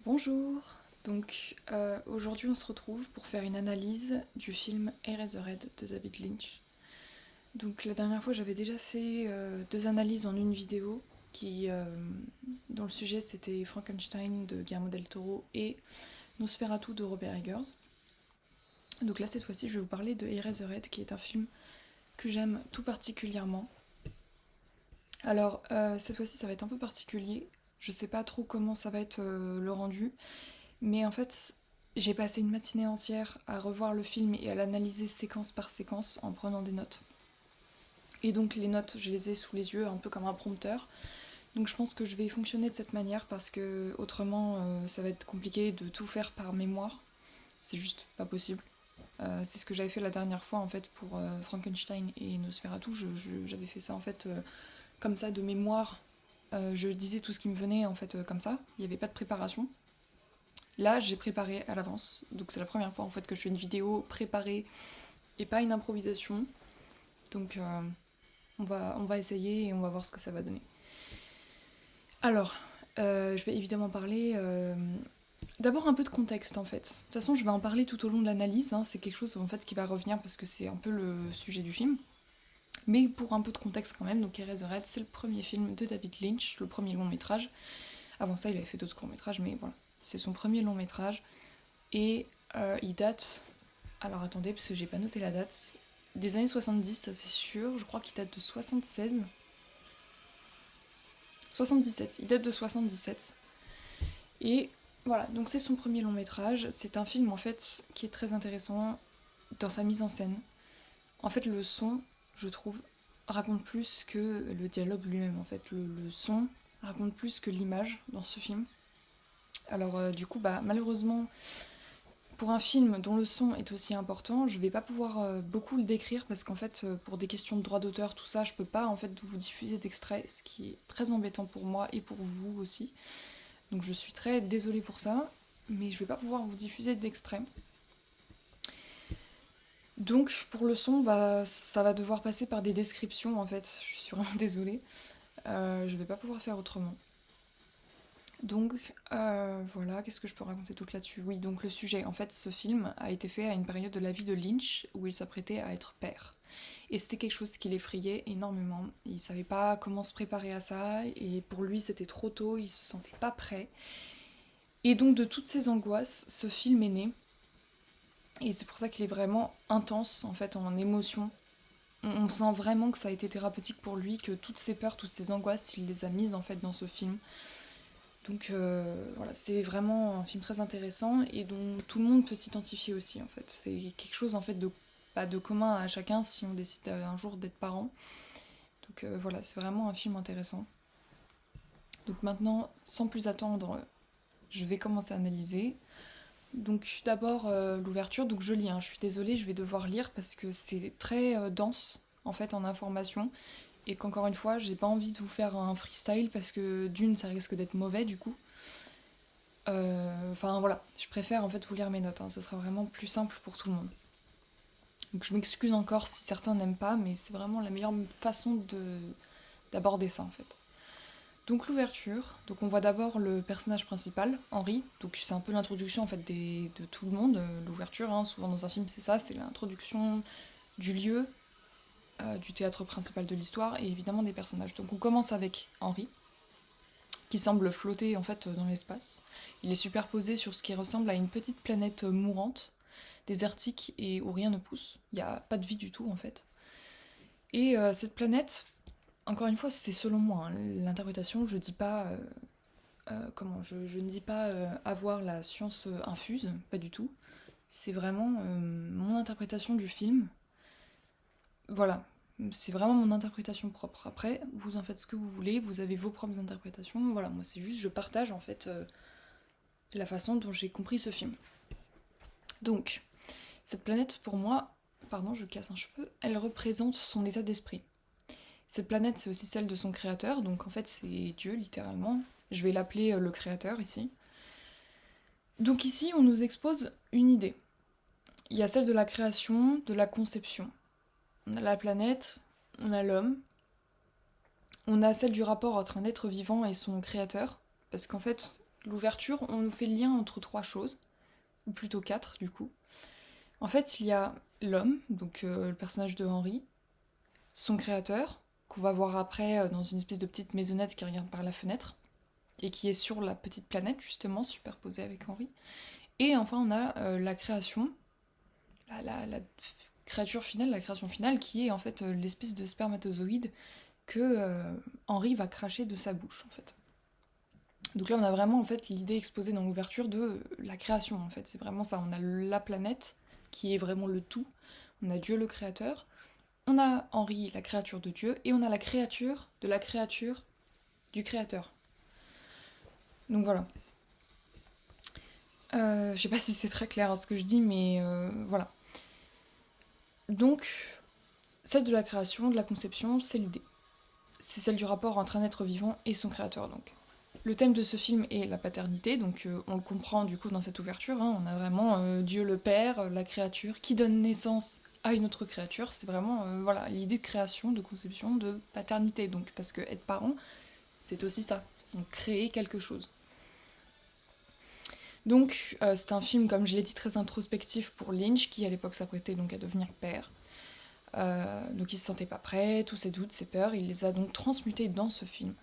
Bonjour, aujourd'hui on se retrouve pour faire une analyse du film Eraserhead de David Lynch. Donc la dernière fois j'avais déjà fait deux analyses en une vidéo dont le sujet c'était Frankenstein de Guillermo del Toro et Nosferatu de Robert Eggers. Donc là cette fois-ci je vais vous parler de Eraserhead qui est un film que j'aime tout particulièrement. Alors cette fois-ci ça va être un peu particulier, je sais pas trop comment ça va être le rendu. Mais en fait, j'ai passé une matinée entière à revoir le film et à l'analyser séquence par séquence en prenant des notes. Et donc les notes, je les ai sous les yeux, un peu comme un prompteur. Donc je pense que je vais fonctionner de cette manière parce que autrement, ça va être compliqué de tout faire par mémoire. C'est juste pas possible. C'est ce que j'avais fait la dernière fois en fait pour Frankenstein et Nosferatu. J'avais fait ça en fait comme ça de mémoire. Je disais tout ce qui me venait en fait comme ça. Il n'y avait pas de préparation. Là, j'ai préparé à l'avance, donc c'est la première fois en fait que je fais une vidéo préparée et pas une improvisation. Donc on va essayer et on va voir ce que ça va donner. Alors, je vais évidemment parler d'abord un peu de contexte en fait. De toute façon, je vais en parler tout au long de l'analyse. Hein. C'est quelque chose en fait qui va revenir parce que c'est un peu le sujet du film. Mais pour un peu de contexte quand même, donc Eraserhead, c'est le premier film de David Lynch, le premier long métrage. Avant ça, il avait fait d'autres courts métrages, mais voilà, c'est son premier long métrage. Et il date, alors attendez, parce que j'ai pas noté la date, des années 70, ça c'est sûr, je crois qu'il date de 76. 77, il date de 77. Et voilà, donc c'est son premier long métrage. C'est un film en fait qui est très intéressant dans sa mise en scène. En fait, le son, je trouve, raconte plus que le dialogue lui-même. En fait, le son raconte plus que l'image dans ce film. Alors, du coup, bah, malheureusement, pour un film dont le son est aussi important, je vais pas pouvoir beaucoup le décrire parce qu'en fait, pour des questions de droit d'auteur, tout ça, je peux pas en fait vous diffuser d'extraits, ce qui est très embêtant pour moi et pour vous aussi. Donc je suis très désolée pour ça, mais je vais pas pouvoir vous diffuser d'extraits. Donc pour le son, ça va devoir passer par des descriptions en fait. Je suis vraiment désolée. Je vais pas pouvoir faire autrement. Donc voilà, qu'est-ce que je peux raconter tout là-dessus? Oui, donc le sujet, en fait, ce film a été fait à une période de la vie de Lynch où il s'apprêtait à être père. Et c'était quelque chose qui l'effrayait énormément. Il savait pas comment se préparer à ça, et pour lui c'était trop tôt, il se sentait pas prêt. Et donc de toutes ces angoisses, ce film est né. Et c'est pour ça qu'il est vraiment intense en fait en émotion. On sent vraiment que ça a été thérapeutique pour lui, que toutes ces peurs, toutes ces angoisses, il les a mises en fait dans ce film. Donc voilà, c'est vraiment un film très intéressant et dont tout le monde peut s'identifier aussi en fait. C'est quelque chose en fait de commun à chacun si on décide un jour d'être parent. Donc voilà, c'est vraiment un film intéressant. Donc maintenant, sans plus attendre, je vais commencer à analyser. Donc d'abord l'ouverture, donc je lis, hein. Je suis désolée, je vais devoir lire parce que c'est très dense en fait en information et qu'encore une fois j'ai pas envie de vous faire un freestyle parce que d'une ça risque d'être mauvais du coup. Enfin voilà, je préfère en fait vous lire mes notes, hein. Ça sera vraiment plus simple pour tout le monde. Donc je m'excuse encore si certains n'aiment pas, mais c'est vraiment la meilleure façon d'aborder ça en fait. Donc l'ouverture, donc on voit d'abord le personnage principal, Henri, donc c'est un peu l'introduction en fait de tout le monde, l'ouverture, hein. Souvent dans un film c'est ça, c'est l'introduction du lieu, du théâtre principal de l'histoire et évidemment des personnages. Donc on commence avec Henri, qui semble flotter en fait dans l'espace. Il est superposé sur ce qui ressemble à une petite planète mourante, désertique et où rien ne pousse. Il n'y a pas de vie du tout en fait. Et cette planète, encore une fois, c'est selon moi hein, l'interprétation. Je dis pas je ne dis pas avoir la science infuse, pas du tout. C'est vraiment mon interprétation du film. Voilà, c'est vraiment mon interprétation propre. Après, vous en faites ce que vous voulez, vous avez vos propres interprétations. Voilà, moi c'est juste, je partage en fait la façon dont j'ai compris ce film. Donc, cette planète pour moi, pardon, je casse un cheveu, elle représente son état d'esprit. Cette planète, c'est aussi celle de son créateur, donc en fait c'est Dieu littéralement. Je vais l'appeler le créateur ici. Donc ici, on nous expose une idée. Il y a celle de la création, de la conception. On a la planète, on a l'homme, on a celle du rapport entre un être vivant et son créateur, parce qu'en fait, l'ouverture, on nous fait le lien entre 3 choses, ou plutôt 4 du coup. En fait, il y a l'homme, donc le personnage de Henry, son créateur, qu'on va voir après dans une espèce de petite maisonnette qui regarde par la fenêtre, et qui est sur la petite planète, justement, superposée avec Henry. Et enfin, on a la création, la créature finale, la création finale, qui est en fait l'espèce de spermatozoïde que Henry va cracher de sa bouche, en fait. Donc là, on a vraiment en fait l'idée exposée dans l'ouverture de la création, en fait. C'est vraiment ça. On a la planète, qui est vraiment le tout. On a Dieu le créateur. On a Henry, la créature de Dieu. Et on a la créature de la créature du créateur. Donc voilà. Je sais pas si c'est très clair ce que je dis, mais voilà. Donc, celle de la création, de la conception, c'est l'idée. C'est celle du rapport entre un être vivant et son créateur, donc. Le thème de ce film est la paternité, donc on le comprend du coup dans cette ouverture, hein, on a vraiment Dieu le Père, la créature, qui donne naissance à une autre créature, c'est vraiment voilà, l'idée de création, de conception, de paternité, donc, parce que être parent, c'est aussi ça, donc créer quelque chose. Donc c'est un film, comme je l'ai dit, très introspectif pour Lynch, qui à l'époque s'apprêtait donc à devenir père. Donc il se sentait pas prêt, tous ses doutes, ses peurs, il les a donc transmutés dans ce film.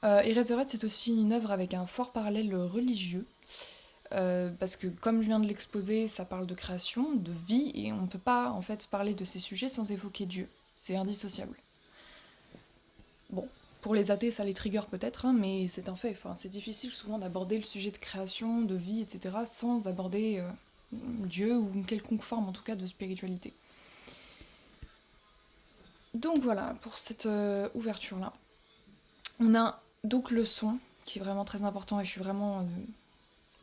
Eraserhead, c'est aussi une œuvre avec un fort parallèle religieux, parce que comme je viens de l'exposer, ça parle de création, de vie, et on ne peut pas en fait parler de ces sujets sans évoquer Dieu. C'est indissociable. Bon, pour les athées, ça les trigger peut-être, hein, mais c'est un fait. Enfin, c'est difficile souvent d'aborder le sujet de création, de vie, etc., sans aborder Dieu ou une quelconque forme, en tout cas, de spiritualité. Donc voilà, pour cette ouverture-là. On a donc le son, qui est vraiment très important, et je suis vraiment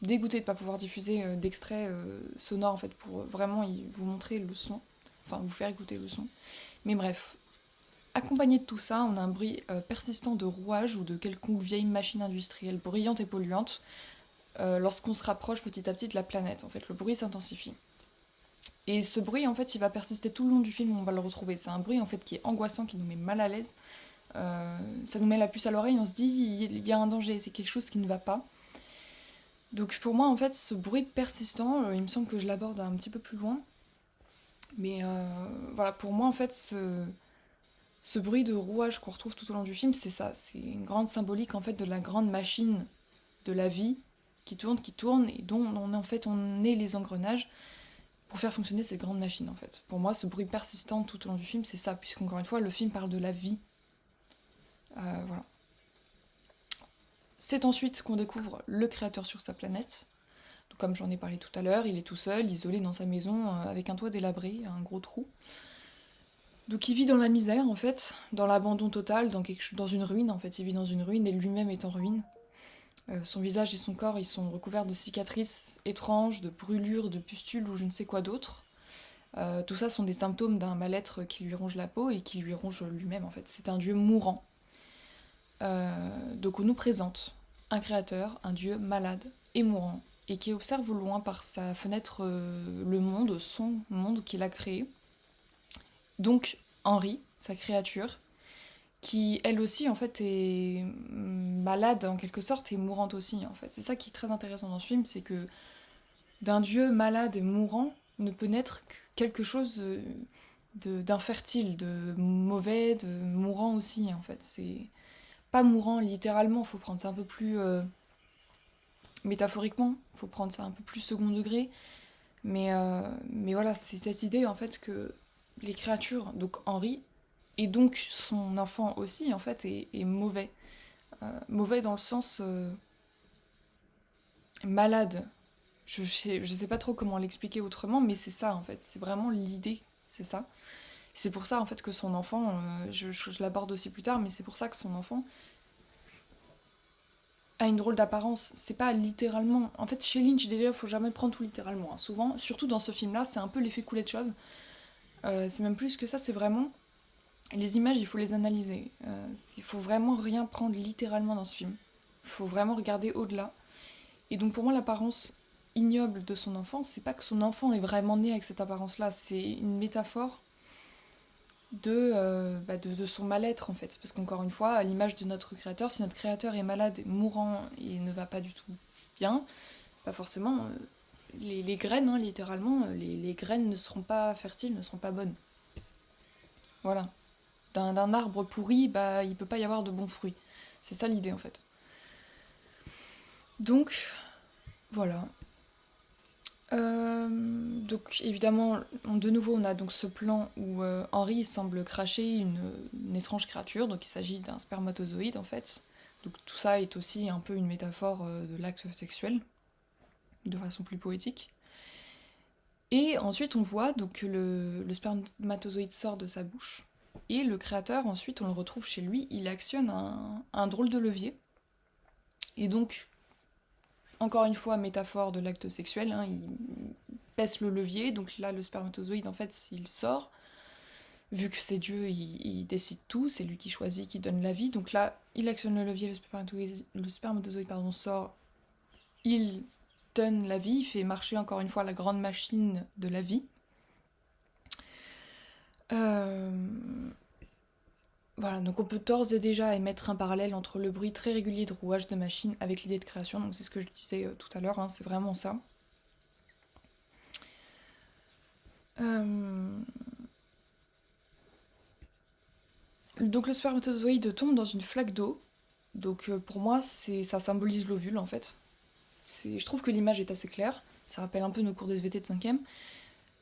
dégoûtée de ne pas pouvoir diffuser d'extraits sonores, en fait, pour vraiment vous montrer le son, enfin, vous faire écouter le son. Mais bref, accompagné de tout ça, on a un bruit persistant de rouage ou de quelconque vieille machine industrielle bruyante et polluante lorsqu'on se rapproche petit à petit de la planète. En fait, le bruit s'intensifie. Et ce bruit, en fait, il va persister tout le long du film, on va le retrouver. C'est un bruit, en fait, qui est angoissant, qui nous met mal à l'aise. Ça nous met la puce à l'oreille, on se dit, il y a un danger, c'est quelque chose qui ne va pas. Donc pour moi, en fait, ce bruit persistant, il me semble que je l'aborde un petit peu plus loin. Mais voilà, pour moi, en fait, ce bruit de rouage qu'on retrouve tout au long du film, c'est ça. C'est une grande symbolique, en fait, de la grande machine de la vie qui tourne, et dont on est les engrenages pour faire fonctionner cette grande machine, en fait. Pour moi, ce bruit persistant tout au long du film, c'est ça, puisqu'encore une fois, le film parle de la vie. Voilà. C'est ensuite qu'on découvre le créateur sur sa planète. Donc, comme j'en ai parlé tout à l'heure, il est tout seul, isolé dans sa maison, avec un toit délabré, un gros trou. Donc il vit dans la misère, en fait, dans l'abandon total, dans une ruine, en fait. Il vit dans une ruine et lui-même est en ruine. Son visage et son corps, ils sont recouverts de cicatrices étranges, de brûlures, de pustules ou je ne sais quoi d'autre. Tout ça sont des symptômes d'un mal-être qui lui ronge la peau et qui lui ronge lui-même, en fait. C'est un dieu mourant. Donc on nous présente un créateur, un dieu malade et mourant, et qui observe au loin par sa fenêtre le monde, son monde qu'il a créé. Donc Henry, sa créature, qui elle aussi en fait est malade en quelque sorte et mourante aussi en fait. C'est ça qui est très intéressant dans ce film, c'est que d'un dieu malade et mourant ne peut naître que quelque chose d'infertile, de mauvais, de mourant aussi en fait. C'est pas mourant littéralement, faut prendre ça un peu plus métaphoriquement, faut prendre ça un peu plus second degré. Mais voilà, c'est cette idée en fait que les créatures, donc Henry, et donc son enfant aussi, en fait, est mauvais. Mauvais dans le sens malade. Je sais pas trop comment l'expliquer autrement, mais c'est ça en fait. C'est vraiment l'idée, c'est ça. C'est pour ça en fait que son enfant, je l'aborde aussi plus tard, mais c'est pour ça que son enfant a une drôle d'apparence. C'est pas littéralement. En fait, chez Lynch, déjà, faut jamais prendre tout littéralement. Hein. Souvent, surtout dans ce film-là, c'est un peu l'effet Kuleshov. C'est même plus que ça, c'est vraiment. Les images, il faut les analyser. Il faut vraiment rien prendre littéralement dans ce film. Il faut vraiment regarder au-delà. Et donc pour moi, l'apparence ignoble de son enfant, c'est pas que son enfant est vraiment né avec cette apparence-là, c'est une métaphore de son mal-être en fait. Parce qu'encore une fois, à l'image de notre créateur, si notre créateur est malade, mourant et ne va pas du tout bien, pas forcément, les graines, hein, littéralement, les graines ne seront pas fertiles, ne seront pas bonnes. Voilà. D'un arbre pourri, bah, il peut pas y avoir de bons fruits. C'est ça l'idée en fait. Donc, voilà. Donc évidemment, de nouveau, on a donc ce plan où Henry semble cracher une étrange créature, donc il s'agit d'un spermatozoïde en fait. Donc tout ça est aussi un peu une métaphore de l'acte sexuel, de façon plus poétique. Et ensuite on voit donc que le spermatozoïde sort de sa bouche, et le créateur ensuite on le retrouve chez lui, il actionne un drôle de levier, et donc encore une fois, métaphore de l'acte sexuel, hein, il pèse le levier, donc là, le spermatozoïde, en fait, s'il sort, vu que c'est Dieu, il décide tout, c'est lui qui choisit, qui donne la vie, donc là, il actionne le levier, le spermatozoïde sort, il donne la vie, il fait marcher encore une fois la grande machine de la vie. Voilà, donc on peut d'ores et déjà émettre un parallèle entre le bruit très régulier de rouage de machine avec l'idée de création, donc c'est ce que je disais tout à l'heure, hein, c'est vraiment ça. Donc le spermatozoïde tombe dans une flaque d'eau, donc pour moi ça symbolise l'ovule en fait. Je trouve que l'image est assez claire, ça rappelle un peu nos cours de SVT de 5ème.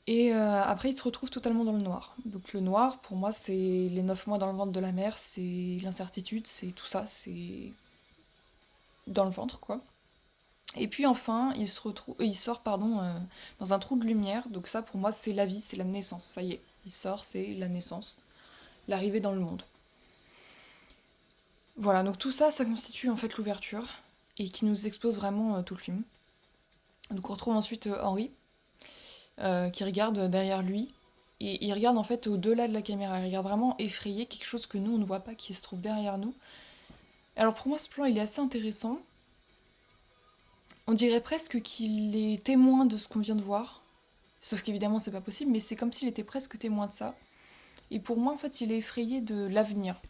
Et après il se retrouve totalement dans le noir. Donc le noir pour moi c'est les 9 mois dans le ventre de la mère, c'est l'incertitude, c'est tout ça, c'est dans le ventre quoi. Et puis enfin, il sort dans un trou de lumière. Donc ça, pour moi, c'est la vie, c'est la naissance. Ça y est, il sort, c'est la naissance, l'arrivée dans le monde. Voilà, donc tout ça, ça constitue en fait l'ouverture et qui nous expose vraiment tout le film. Donc on retrouve ensuite Henry qui regarde derrière lui et il regarde en fait au-delà de la caméra. Il regarde vraiment effrayé quelque chose que nous on ne voit pas qui se trouve derrière nous. Alors pour moi, ce plan il est assez intéressant. On dirait presque qu'il est témoin de ce qu'on vient de voir. Sauf qu'évidemment, c'est pas possible, mais c'est comme s'il était presque témoin de ça. Et pour moi, en fait, il est effrayé de l'avenir.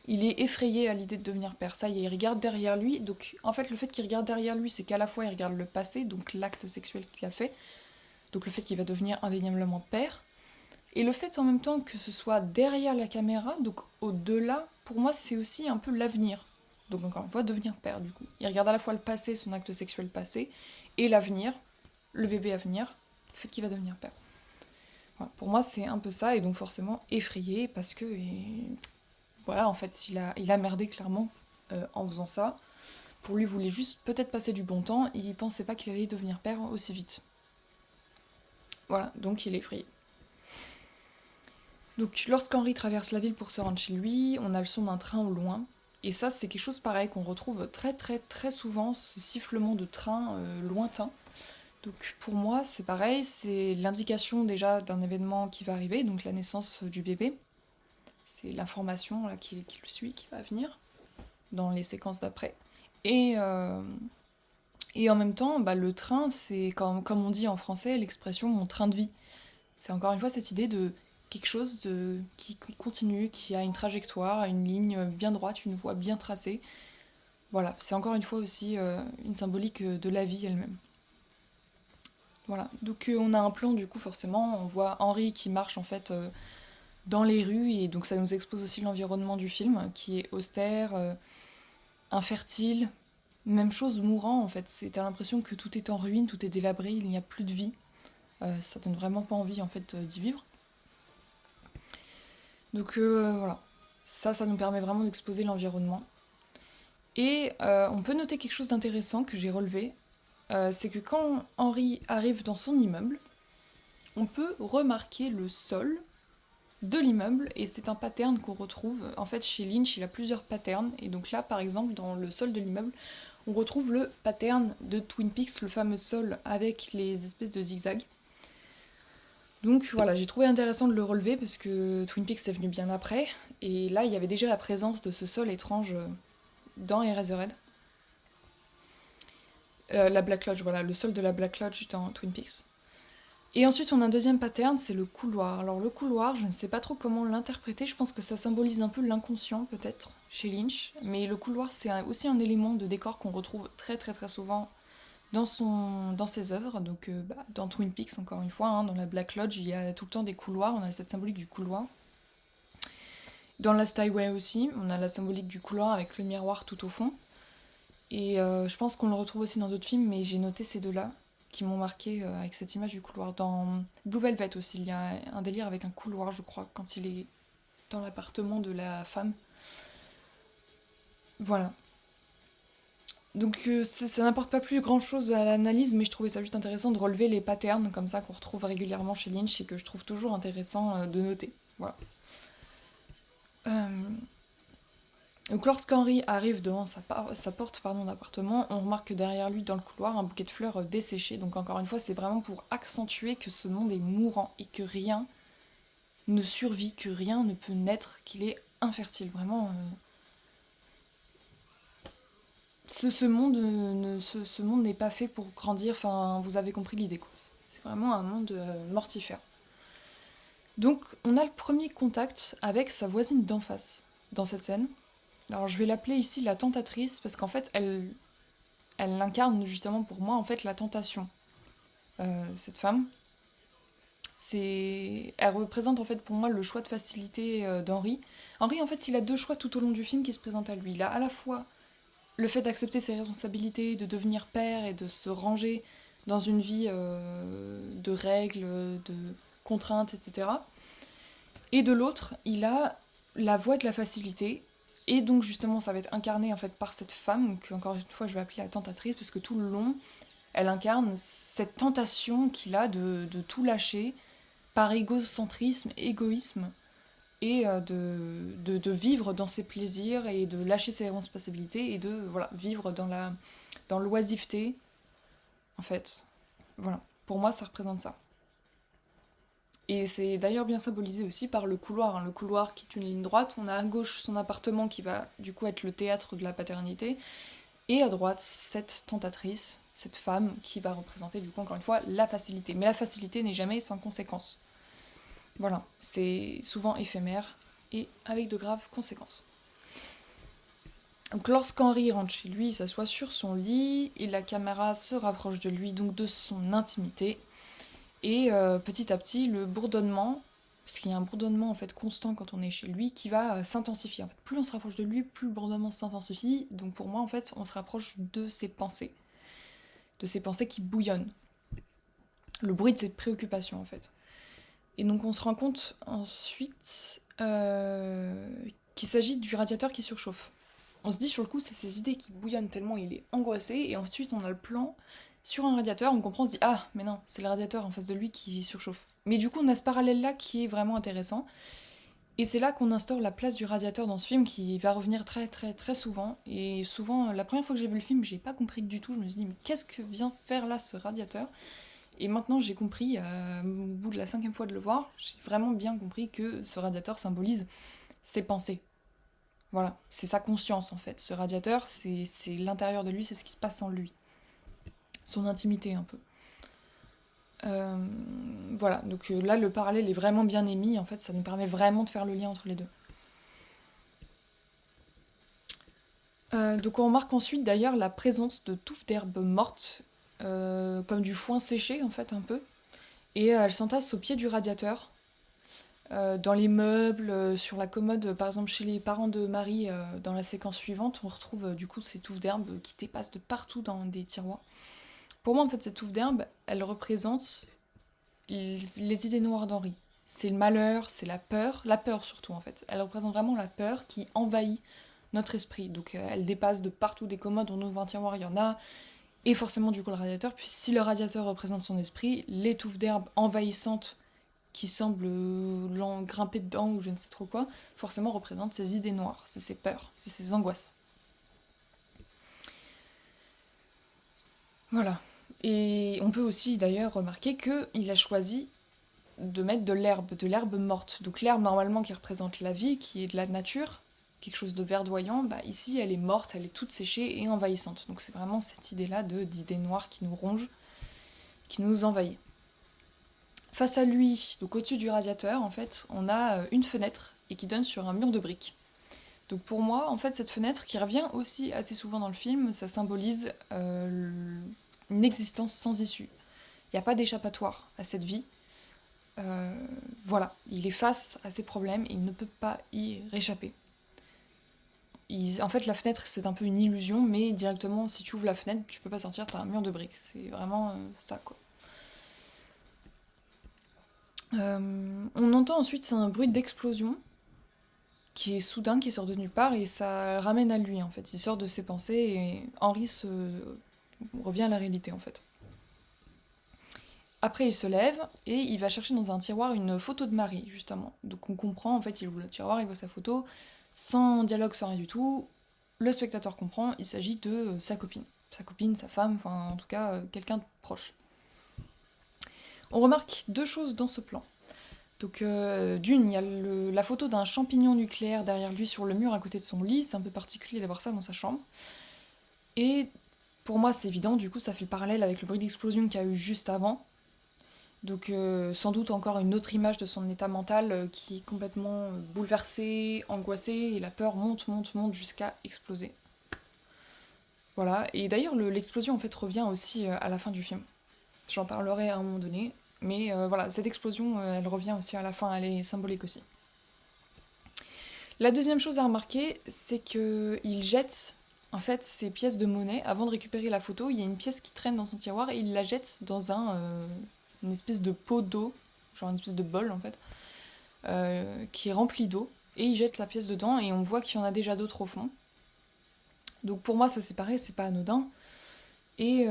Il est effrayé à l'idée de devenir père. Ça y est, il regarde derrière lui. Donc, en fait, le fait qu'il regarde derrière lui, c'est qu'à la fois, il regarde le passé, donc l'acte sexuel qu'il a fait. Donc, le fait qu'il va devenir indéniablement père. Et le fait, en même temps, que ce soit derrière la caméra, donc au-delà, pour moi, c'est aussi un peu l'avenir. Donc, encore une fois, devenir père, du coup. Il regarde à la fois le passé, son acte sexuel passé, et l'avenir, le bébé à venir, le fait qu'il va devenir père. Voilà, pour moi, c'est un peu ça, et donc forcément effrayé, parce que, voilà, en fait, il a merdé clairement en faisant ça. Pour lui, il voulait juste peut-être passer du bon temps, et il pensait pas qu'il allait devenir père aussi vite. Voilà, donc il est effrayé. Donc lorsqu'Henri traverse la ville pour se rendre chez lui, on a le son d'un train au loin. Et ça, c'est quelque chose pareil qu'on retrouve très très très souvent, ce sifflement de train lointain. Donc pour moi, c'est pareil, c'est l'indication déjà d'un événement qui va arriver, donc la naissance du bébé. C'est l'information qui le suit, qui va venir dans les séquences d'après. Et en même temps, le train, c'est comme on dit en français, l'expression mon train de vie. C'est encore une fois cette idée de quelque chose qui continue, qui a une trajectoire, une ligne bien droite, une voie bien tracée. Voilà, c'est encore une fois aussi une symbolique de la vie elle-même. Voilà, donc on a un plan du coup forcément, on voit Henri qui marche en fait dans les rues et donc ça nous expose aussi l'environnement du film qui est austère, infertile, même chose mourant en fait, t'as l'impression que tout est en ruine, tout est délabré, il n'y a plus de vie, ça donne vraiment pas envie en fait d'y vivre. Donc voilà, ça nous permet vraiment d'exposer l'environnement. Et on peut noter quelque chose d'intéressant que j'ai relevé, c'est que quand Henri arrive dans son immeuble, on peut remarquer le sol de l'immeuble, et c'est un pattern qu'on retrouve. En fait, chez Lynch, il a plusieurs patterns, et donc là, par exemple, dans le sol de l'immeuble, on retrouve le pattern de Twin Peaks, le fameux sol avec les espèces de zigzags. Donc voilà, j'ai trouvé intéressant de le relever parce que Twin Peaks est venu bien après, et là il y avait déjà la présence de ce sol étrange dans Eraserhead. La Black Lodge, voilà, le sol de la Black Lodge dans Twin Peaks. Et ensuite, on a un deuxième pattern, c'est le couloir. Alors le couloir, je ne sais pas trop comment l'interpréter, je pense que ça symbolise un peu l'inconscient peut-être chez Lynch, mais le couloir c'est aussi un élément de décor qu'on retrouve très très très souvent dans ses œuvres, donc dans Twin Peaks encore une fois, hein, dans la Black Lodge, il y a tout le temps des couloirs, on a cette symbolique du couloir. Dans Last Highway aussi, on a la symbolique du couloir avec le miroir tout au fond. Et je pense qu'on le retrouve aussi dans d'autres films, mais j'ai noté ces deux-là qui m'ont marqué avec cette image du couloir. Dans Blue Velvet aussi, il y a un délire avec un couloir, je crois, quand il est dans l'appartement de la femme. Voilà. Donc ça n'apporte pas plus grand-chose à l'analyse, mais je trouvais ça juste intéressant de relever les patterns comme ça qu'on retrouve régulièrement chez Lynch et que je trouve toujours intéressant de noter. Voilà. Donc lorsqu'Henry arrive devant sa porte d'appartement, on remarque que derrière lui, dans le couloir, un bouquet de fleurs desséché. Donc encore une fois, c'est vraiment pour accentuer que ce monde est mourant et que rien ne survit, que rien ne peut naître, qu'il est infertile. Vraiment, ce monde n'est pas fait pour grandir. Enfin, vous avez compris l'idée, quoi. C'est vraiment un monde mortifère. Donc on a le premier contact avec sa voisine d'en face dans cette scène. Alors je vais l'appeler ici la tentatrice parce qu'en fait elle incarne justement pour moi en fait la tentation. Cette femme, elle représente en fait pour moi le choix de facilité d'Henry. Henry en fait il a deux choix tout au long du film qui se présentent à lui. Il a à la fois le fait d'accepter ses responsabilités, de devenir père et de se ranger dans une vie de règles, de contraintes, etc. Et de l'autre, il a la voie de la facilité. Et donc justement, ça va être incarné en fait par cette femme, que encore une fois je vais appeler la tentatrice, parce que tout le long, elle incarne cette tentation qu'il a de tout lâcher par égocentrisme, égoïsme, et de vivre dans ses plaisirs, et de lâcher ses responsabilités, et de voilà, vivre dans l'oisiveté, en fait. Voilà, pour moi ça représente ça. Et c'est d'ailleurs bien symbolisé aussi par le couloir, hein. Le couloir qui est une ligne droite, on a à gauche son appartement qui va du coup être le théâtre de la paternité, et à droite cette tentatrice, cette femme qui va représenter du coup encore une fois la facilité. Mais la facilité n'est jamais sans conséquence. Voilà, c'est souvent éphémère et avec de graves conséquences. Donc lorsqu'Henry rentre chez lui, il s'assoit sur son lit et la caméra se rapproche de lui, donc de son intimité. Et petit à petit, le bourdonnement, parce qu'il y a un bourdonnement en fait constant quand on est chez lui, qui va s'intensifier. En fait, plus on se rapproche de lui, plus le bourdonnement s'intensifie. Donc pour moi, en fait, on se rapproche de ses pensées qui bouillonnent, le bruit de ses préoccupations en fait. Et donc on se rend compte ensuite qu'il s'agit du radiateur qui surchauffe. On se dit sur le coup, c'est ses idées qui bouillonnent tellement il est angoissé, et ensuite on a le plan sur un radiateur, on comprend, on se dit ah mais non, c'est le radiateur en face de lui qui surchauffe. Mais du coup on a ce parallèle là qui est vraiment intéressant, et c'est là qu'on instaure la place du radiateur dans ce film qui va revenir très très très souvent, et souvent la première fois que j'ai vu le film j'ai pas compris du tout, je me suis dit mais qu'est-ce que vient faire là ce radiateur? Et maintenant j'ai compris, au bout de la 5e fois de le voir, j'ai vraiment bien compris que ce radiateur symbolise ses pensées. Voilà, c'est sa conscience en fait. Ce radiateur, c'est l'intérieur de lui, c'est ce qui se passe en lui. Son intimité un peu. Voilà, donc là le parallèle est vraiment bien émis, en fait ça nous permet vraiment de faire le lien entre les deux. Donc on remarque ensuite d'ailleurs la présence de touffes d'herbes mortes, comme du foin séché en fait un peu, et elles s'entassent au pied du radiateur, dans les meubles, sur la commode, par exemple chez les parents de Marie, dans la séquence suivante, on retrouve du coup ces touffes d'herbes qui dépassent de partout dans des tiroirs. Pour moi, en fait, cette touffe d'herbe, elle représente les idées noires d'Henri. C'est le malheur, c'est la peur surtout en fait. Elle représente vraiment la peur qui envahit notre esprit. Donc elle dépasse de partout des commodes, on ouvre un tiroir, il y en a, et forcément du coup le radiateur. Puis si le radiateur représente son esprit, les touffes d'herbe envahissantes qui semblent grimper dedans ou je ne sais trop quoi, forcément représentent ses idées noires, c'est ses peurs, c'est ses angoisses. Voilà. Et on peut aussi d'ailleurs remarquer qu'il a choisi de mettre de l'herbe morte. Donc l'herbe normalement qui représente la vie, qui est de la nature, quelque chose de verdoyant, bah ici elle est morte, elle est toute séchée et envahissante. Donc c'est vraiment cette idée-là d'idée noire qui nous ronge, qui nous envahit. Face à lui, donc au-dessus du radiateur, en fait, on a une fenêtre et qui donne sur un mur de briques. Donc pour moi, en fait, cette fenêtre, qui revient aussi assez souvent dans le film, ça symbolise une existence sans issue. Il n'y a pas d'échappatoire à cette vie. Voilà, il est face à ses problèmes et il ne peut pas y réchapper. En fait, la fenêtre, c'est un peu une illusion, mais directement, si tu ouvres la fenêtre, tu peux pas sortir, t'as un mur de briques. C'est vraiment ça, quoi. On entend ensuite un bruit d'explosion qui est soudain, qui sort de nulle part, et ça ramène à lui, en fait. Il sort de ses pensées, et Henri revient à la réalité, en fait. Après, il se lève, et il va chercher dans un tiroir une photo de Marie, justement. Donc on comprend, en fait, il ouvre le tiroir, il voit sa photo, sans dialogue, sans rien du tout. Le spectateur comprend, il s'agit de sa copine. Sa copine, sa femme, enfin, en tout cas, quelqu'un de proche. On remarque deux choses dans ce plan. Donc d'une, il y a la photo d'un champignon nucléaire derrière lui sur le mur à côté de son lit, c'est un peu particulier d'avoir ça dans sa chambre. Et pour moi c'est évident, du coup ça fait le parallèle avec le bruit d'explosion qu'il y a eu juste avant. Donc sans doute encore une autre image de son état mental qui est complètement bouleversé, angoissé, et la peur monte, monte, monte jusqu'à exploser. Voilà, et d'ailleurs l'explosion en fait revient aussi à la fin du film. J'en parlerai à un moment donné, mais voilà, cette explosion, elle revient aussi à la fin, elle est symbolique aussi. La deuxième chose à remarquer, c'est qu'il jette en fait ses pièces de monnaie avant de récupérer la photo. Il y a une pièce qui traîne dans son tiroir et il la jette dans une espèce de pot d'eau, genre une espèce de bol en fait, qui est rempli d'eau. Et il jette la pièce dedans et on voit qu'il y en a déjà d'autres au fond. Donc pour moi, ça c'est pareil, c'est pas anodin. Et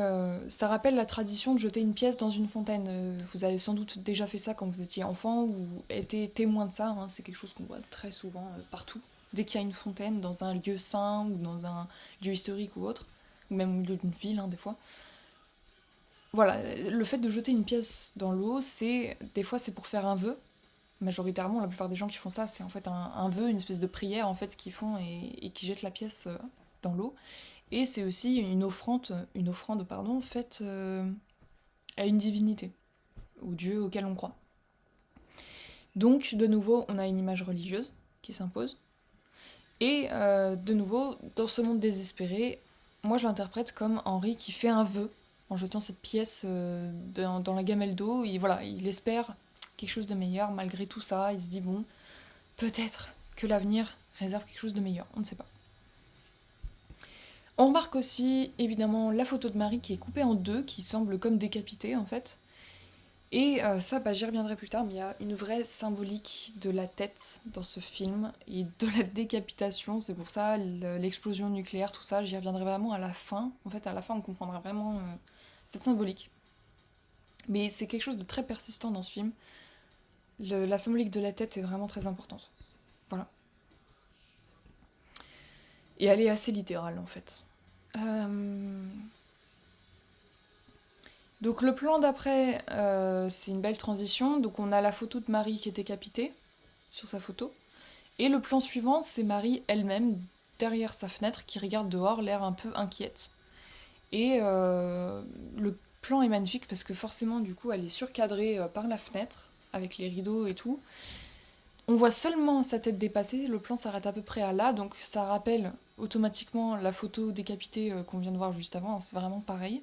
ça rappelle la tradition de jeter une pièce dans une fontaine. Vous avez sans doute déjà fait ça quand vous étiez enfant ou été témoin de ça. Hein. C'est quelque chose qu'on voit très souvent partout. Dès qu'il y a une fontaine dans un lieu saint ou dans un lieu historique ou autre, ou même au milieu d'une ville, hein, des fois. Voilà, le fait de jeter une pièce dans l'eau, des fois c'est pour faire un vœu. Majoritairement, la plupart des gens qui font ça, c'est en fait un vœu, une espèce de prière en fait qu'ils font et qui jettent la pièce dans l'eau. Et c'est aussi une offrande pardon, faite à une divinité, ou Dieu auquel on croit. Donc, de nouveau, on a une image religieuse qui s'impose. Et de nouveau, dans ce monde désespéré, moi je l'interprète comme Henri qui fait un vœu en jetant cette pièce dans la gamelle d'eau. Et voilà, il espère quelque chose de meilleur malgré tout ça. Il se dit, bon, peut-être que l'avenir réserve quelque chose de meilleur, on ne sait pas. On remarque aussi évidemment la photo de Marie qui est coupée en deux, qui semble comme décapitée en fait. Et ça, j'y reviendrai plus tard, mais il y a une vraie symbolique de la tête dans ce film et de la décapitation. C'est pour ça l'explosion nucléaire, tout ça, j'y reviendrai vraiment à la fin. En fait, à la fin, on comprendra vraiment cette symbolique. Mais c'est quelque chose de très persistant dans ce film. La symbolique de la tête est vraiment très importante. Voilà. Et elle est assez littérale en fait. Donc le plan d'après, c'est une belle transition. Donc on a la photo de Marie qui est décapitée sur sa photo. Et le plan suivant, c'est Marie elle-même derrière sa fenêtre qui regarde dehors, l'air un peu inquiète. Et le plan est magnifique parce que forcément du coup elle est surcadrée par la fenêtre avec les rideaux et tout. On voit seulement sa tête dépasser, le plan s'arrête à peu près à là, donc ça rappelle automatiquement la photo décapitée qu'on vient de voir juste avant, c'est vraiment pareil.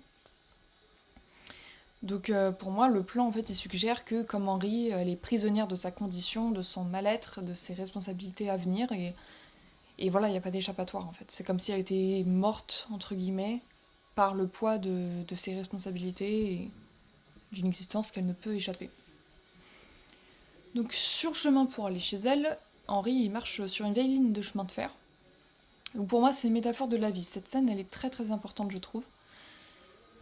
Donc pour moi, le plan en fait il suggère que comme Henri, elle est prisonnière de sa condition, de son mal-être, de ses responsabilités à venir, et voilà, il n'y a pas d'échappatoire en fait. C'est comme si elle était morte, entre guillemets, par le poids de ses responsabilités et d'une existence qu'elle ne peut échapper. Donc sur le chemin pour aller chez elle, Henri il marche sur une vieille ligne de chemin de fer. Donc pour moi c'est une métaphore de la vie. Cette scène elle est très très importante je trouve.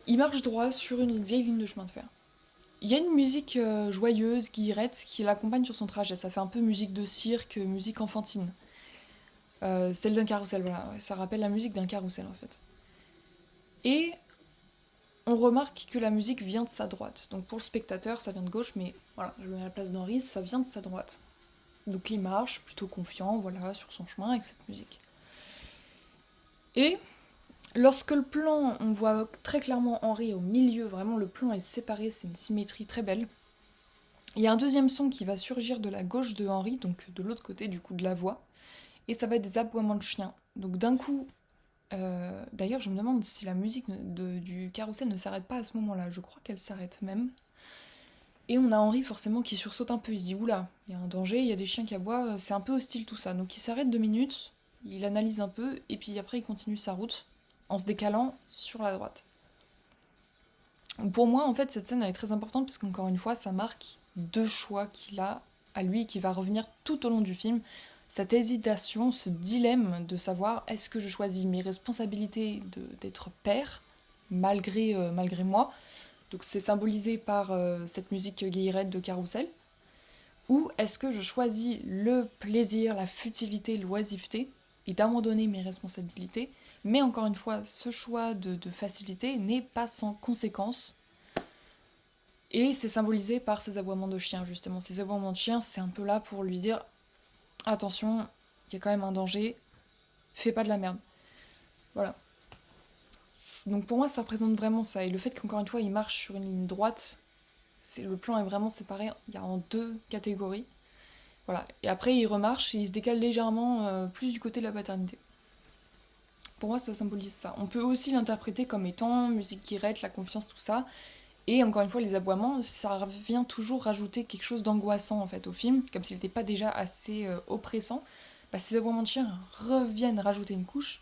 Il marche droit sur une vieille ligne de chemin de fer. Il y a une musique joyeuse, guillerette, qui l'accompagne sur son trajet. Ça fait un peu musique de cirque, musique enfantine. Celle d'un carrousel, voilà. Ça rappelle la musique d'un carrousel en fait. Et on remarque que la musique vient de sa droite. Donc pour le spectateur, ça vient de gauche, mais voilà, je me mets à la place d'Henri, ça vient de sa droite. Donc il marche, plutôt confiant, voilà, sur son chemin avec cette musique. Et lorsque le plan, on voit très clairement Henri au milieu, vraiment le plan est séparé, c'est une symétrie très belle. Il y a un deuxième son qui va surgir de la gauche de Henri, donc de l'autre côté du coup de la voix, et ça va être des aboiements de chiens. Donc d'un coup, d'ailleurs je me demande si la musique du carrousel ne s'arrête pas à ce moment-là, je crois qu'elle s'arrête même. Et on a Henri forcément qui sursaute un peu, il se dit oula, il y a un danger, il y a des chiens qui aboient, c'est un peu hostile tout ça. Donc il s'arrête 2 minutes, il analyse un peu, et puis après il continue sa route en se décalant sur la droite. Pour moi, en fait, cette scène elle est très importante parce qu'encore une fois, ça marque 2 choix qu'il a à lui qui va revenir tout au long du film. Cette hésitation, ce dilemme de savoir est-ce que je choisis mes responsabilités d'être père malgré moi. Donc c'est symbolisé par cette musique guillerette de Carrousel. Ou est-ce que je choisis le plaisir, la futilité, l'oisiveté et d'abandonner mes responsabilités. Mais encore une fois, ce choix de facilité n'est pas sans conséquences. Et c'est symbolisé par ces aboiements de chiens, justement. Ces aboiements de chiens, c'est un peu là pour lui dire attention, il y a quand même un danger, fais pas de la merde. Voilà. Donc pour moi, ça représente vraiment ça. Et le fait qu'encore une fois, il marche sur une ligne droite, le plan est vraiment séparé, il y a en 2 catégories. Voilà. Et après, il remarche et il se décale légèrement plus du côté de la paternité. Pour moi, ça symbolise ça. On peut aussi l'interpréter comme étant musique qui règle, la confiance, tout ça. Et encore une fois, les aboiements, ça vient toujours rajouter quelque chose d'angoissant en fait au film, comme s'il n'était pas déjà assez oppressant. Bah, ces aboiements de chiens reviennent rajouter une couche.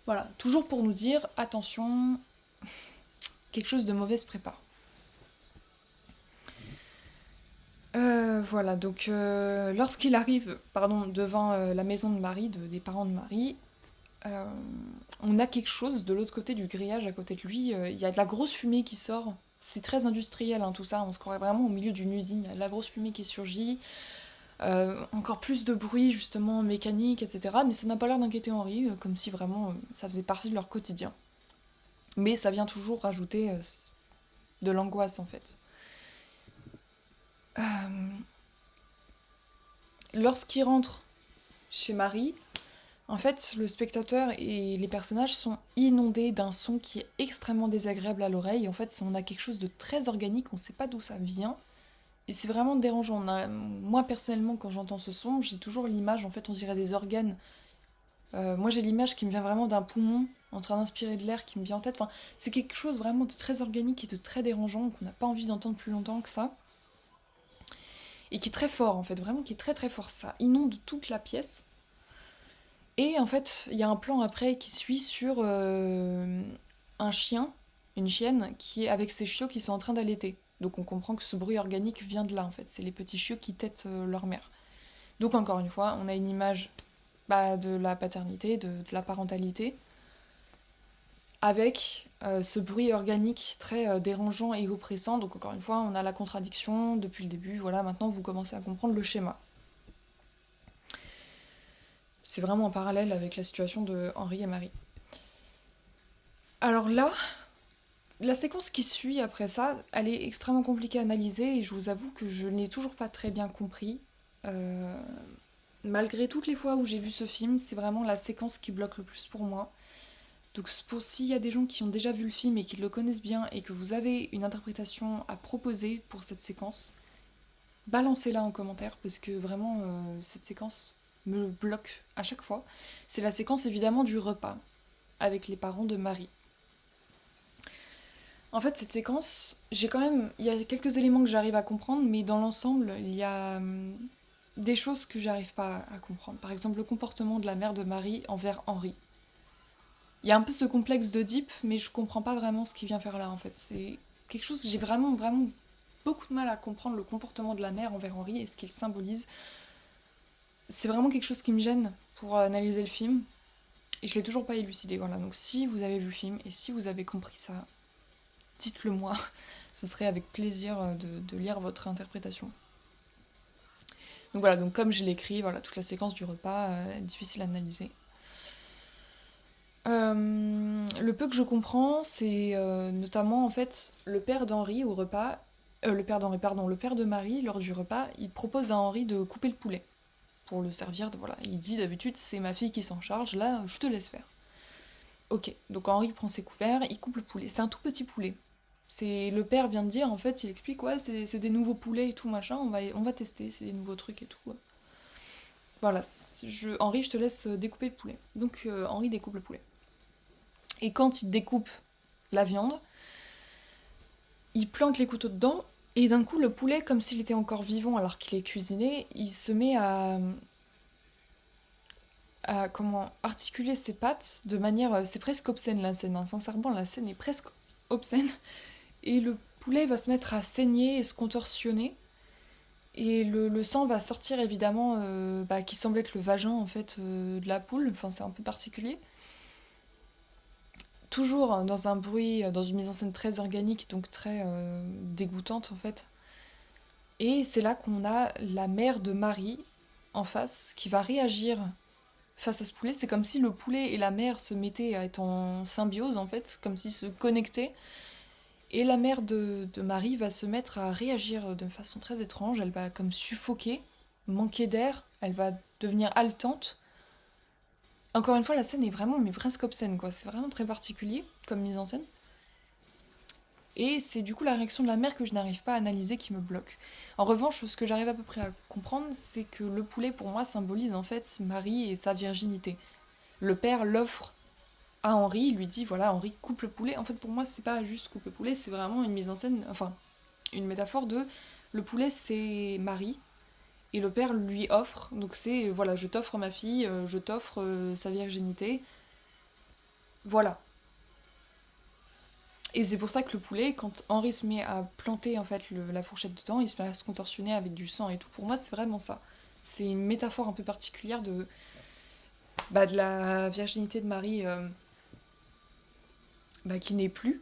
Voilà, toujours pour nous dire attention, quelque chose de mauvais se prépare. Voilà, donc lorsqu'il arrive devant la maison de Marie, des parents de Marie, euh, on a quelque chose de l'autre côté du grillage à côté de lui. Il y a de la grosse fumée qui sort. C'est très industriel tout ça, on se croirait vraiment au milieu d'une usine. Il y a de la grosse fumée qui surgit. Encore plus de bruit justement mécanique, etc. Mais ça n'a pas l'air d'inquiéter Henri, comme si vraiment ça faisait partie de leur quotidien. Mais ça vient toujours rajouter de l'angoisse en fait. Euh, Lorsqu'il rentre chez Marie, en fait, le spectateur et les personnages sont inondés d'un son qui est extrêmement désagréable à l'oreille. En fait, on a quelque chose de très organique, on ne sait pas d'où ça vient. Et c'est vraiment dérangeant. Moi, personnellement, quand j'entends ce son, j'ai toujours l'image, en fait, on dirait des organes. Moi, j'ai l'image qui me vient vraiment d'un poumon en train d'inspirer de l'air qui me vient en tête. Enfin, c'est quelque chose vraiment de très organique et de très dérangeant qu'on n'a pas envie d'entendre plus longtemps que ça. Et qui est très fort, en fait, vraiment qui est très très fort. Ça inonde toute la pièce. Et en fait, il y a un plan après qui suit sur un chien, une chienne, qui est avec ses chiots qui sont en train d'allaiter. Donc on comprend que ce bruit organique vient de là en fait, c'est les petits chiots qui tètent leur mère. Donc encore une fois, on a une image de la paternité, de la parentalité, avec ce bruit organique très dérangeant et oppressant. Donc encore une fois, on a la contradiction depuis le début, voilà, maintenant vous commencez à comprendre le schéma. C'est vraiment en parallèle avec la situation de Henri et Marie. Alors là, la séquence qui suit après ça, elle est extrêmement compliquée à analyser et je vous avoue que je n'ai toujours pas très bien compris. Malgré toutes les fois où j'ai vu ce film, c'est vraiment la séquence qui bloque le plus pour moi. Donc s'il y a des gens qui ont déjà vu le film et qui le connaissent bien et que vous avez une interprétation à proposer pour cette séquence, balancez-la en commentaire parce que vraiment cette séquence me bloque à chaque fois. C'est la séquence évidemment du repas avec les parents de Marie. En fait, cette séquence, il y a quelques éléments que j'arrive à comprendre, mais dans l'ensemble, il y a des choses que j'arrive pas à comprendre. Par exemple, le comportement de la mère de Marie envers Henri. Il y a un peu ce complexe d'Oedipe, mais je comprends pas vraiment ce qu'il vient faire là, en fait. C'est quelque chose, j'ai vraiment, vraiment beaucoup de mal à comprendre le comportement de la mère envers Henri et ce qu'il symbolise. C'est vraiment quelque chose qui me gêne pour analyser le film, et je l'ai toujours pas élucidé, voilà. Donc si vous avez vu le film, et si vous avez compris ça, dites-le moi, ce serait avec plaisir de lire votre interprétation. Donc voilà, donc comme je l'ai écrit, voilà, toute la séquence du repas est difficile à analyser. Le peu que je comprends, c'est notamment en fait le père d'Henri au repas, le père de Marie lors du repas, il propose à Henri de couper le poulet pour le servir. Voilà, il dit d'habitude c'est ma fille qui s'en charge, là je te laisse faire. Ok, donc Henri prend ses couverts, il coupe le poulet. C'est un tout petit poulet. C'est le père vient de dire, en fait, il explique, ouais, c'est des nouveaux poulets et tout, machin, on va tester, c'est des nouveaux trucs et tout. Ouais. Voilà, Henri, je te laisse découper le poulet. Donc Henri découpe le poulet. Et quand il découpe la viande, il plante les couteaux dedans, et d'un coup, le poulet, comme s'il était encore vivant alors qu'il est cuisiné, il se met à comment articuler ses pattes de manière... c'est presque obscène la scène, hein. Sincèrement, la scène est presque obscène. Et le poulet va se mettre à saigner et se contorsionner. Et le sang va sortir évidemment, qui semble être le vagin en fait de la poule. Enfin, c'est un peu particulier. Toujours dans un bruit, dans une mise en scène très organique, donc très dégoûtante en fait. Et c'est là qu'on a la mère de Marie en face qui va réagir face à ce poulet. C'est comme si le poulet et la mère se mettaient à être en symbiose en fait, comme s'ils se connectaient. Et la mère de Marie va se mettre à réagir de façon très étrange. Elle va comme suffoquer, manquer d'air, elle va devenir haletante. Encore une fois, la scène est vraiment, mais presque obscène, quoi. C'est vraiment très particulier comme mise en scène. Et c'est du coup la réaction de la mère que je n'arrive pas à analyser qui me bloque. En revanche, ce que j'arrive à peu près à comprendre, c'est que le poulet, pour moi, symbolise en fait Marie et sa virginité. Le père l'offre à Henri, il lui dit voilà, Henri coupe le poulet. En fait, pour moi, c'est pas juste coupe le poulet, c'est vraiment une mise en scène, enfin, une métaphore de le poulet, c'est Marie, et le père lui offre, donc c'est voilà, je t'offre ma fille, je t'offre sa virginité, voilà. Et c'est pour ça que le poulet, quand Henri se met à planter en fait la fourchette dedans, il se met à se contorsionner avec du sang et tout. Pour moi, c'est vraiment ça. C'est une métaphore un peu particulière de la virginité de Marie qui n'est plus.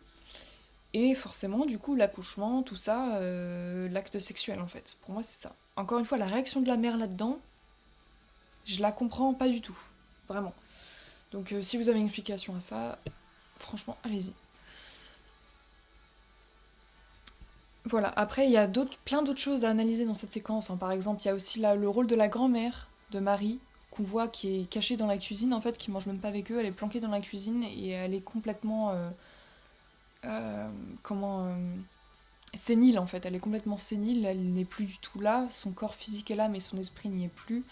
Et forcément, du coup, l'accouchement, tout ça, l'acte sexuel en fait. Pour moi, c'est ça. Encore une fois, la réaction de la mère là-dedans, je la comprends pas du tout. Vraiment. Donc si vous avez une explication à ça, franchement, allez-y. Voilà, après, il y a plein d'autres choses à analyser dans cette séquence, hein. Par exemple, il y a aussi là, le rôle de la grand-mère de Marie, qu'on voit qui est cachée dans la cuisine, en fait, qui mange même pas avec eux, elle est planquée dans la cuisine et elle est complètement... euh, comment... sénile en fait, elle est complètement sénile, elle n'est plus du tout là, son corps physique est là mais son esprit n'y est plus.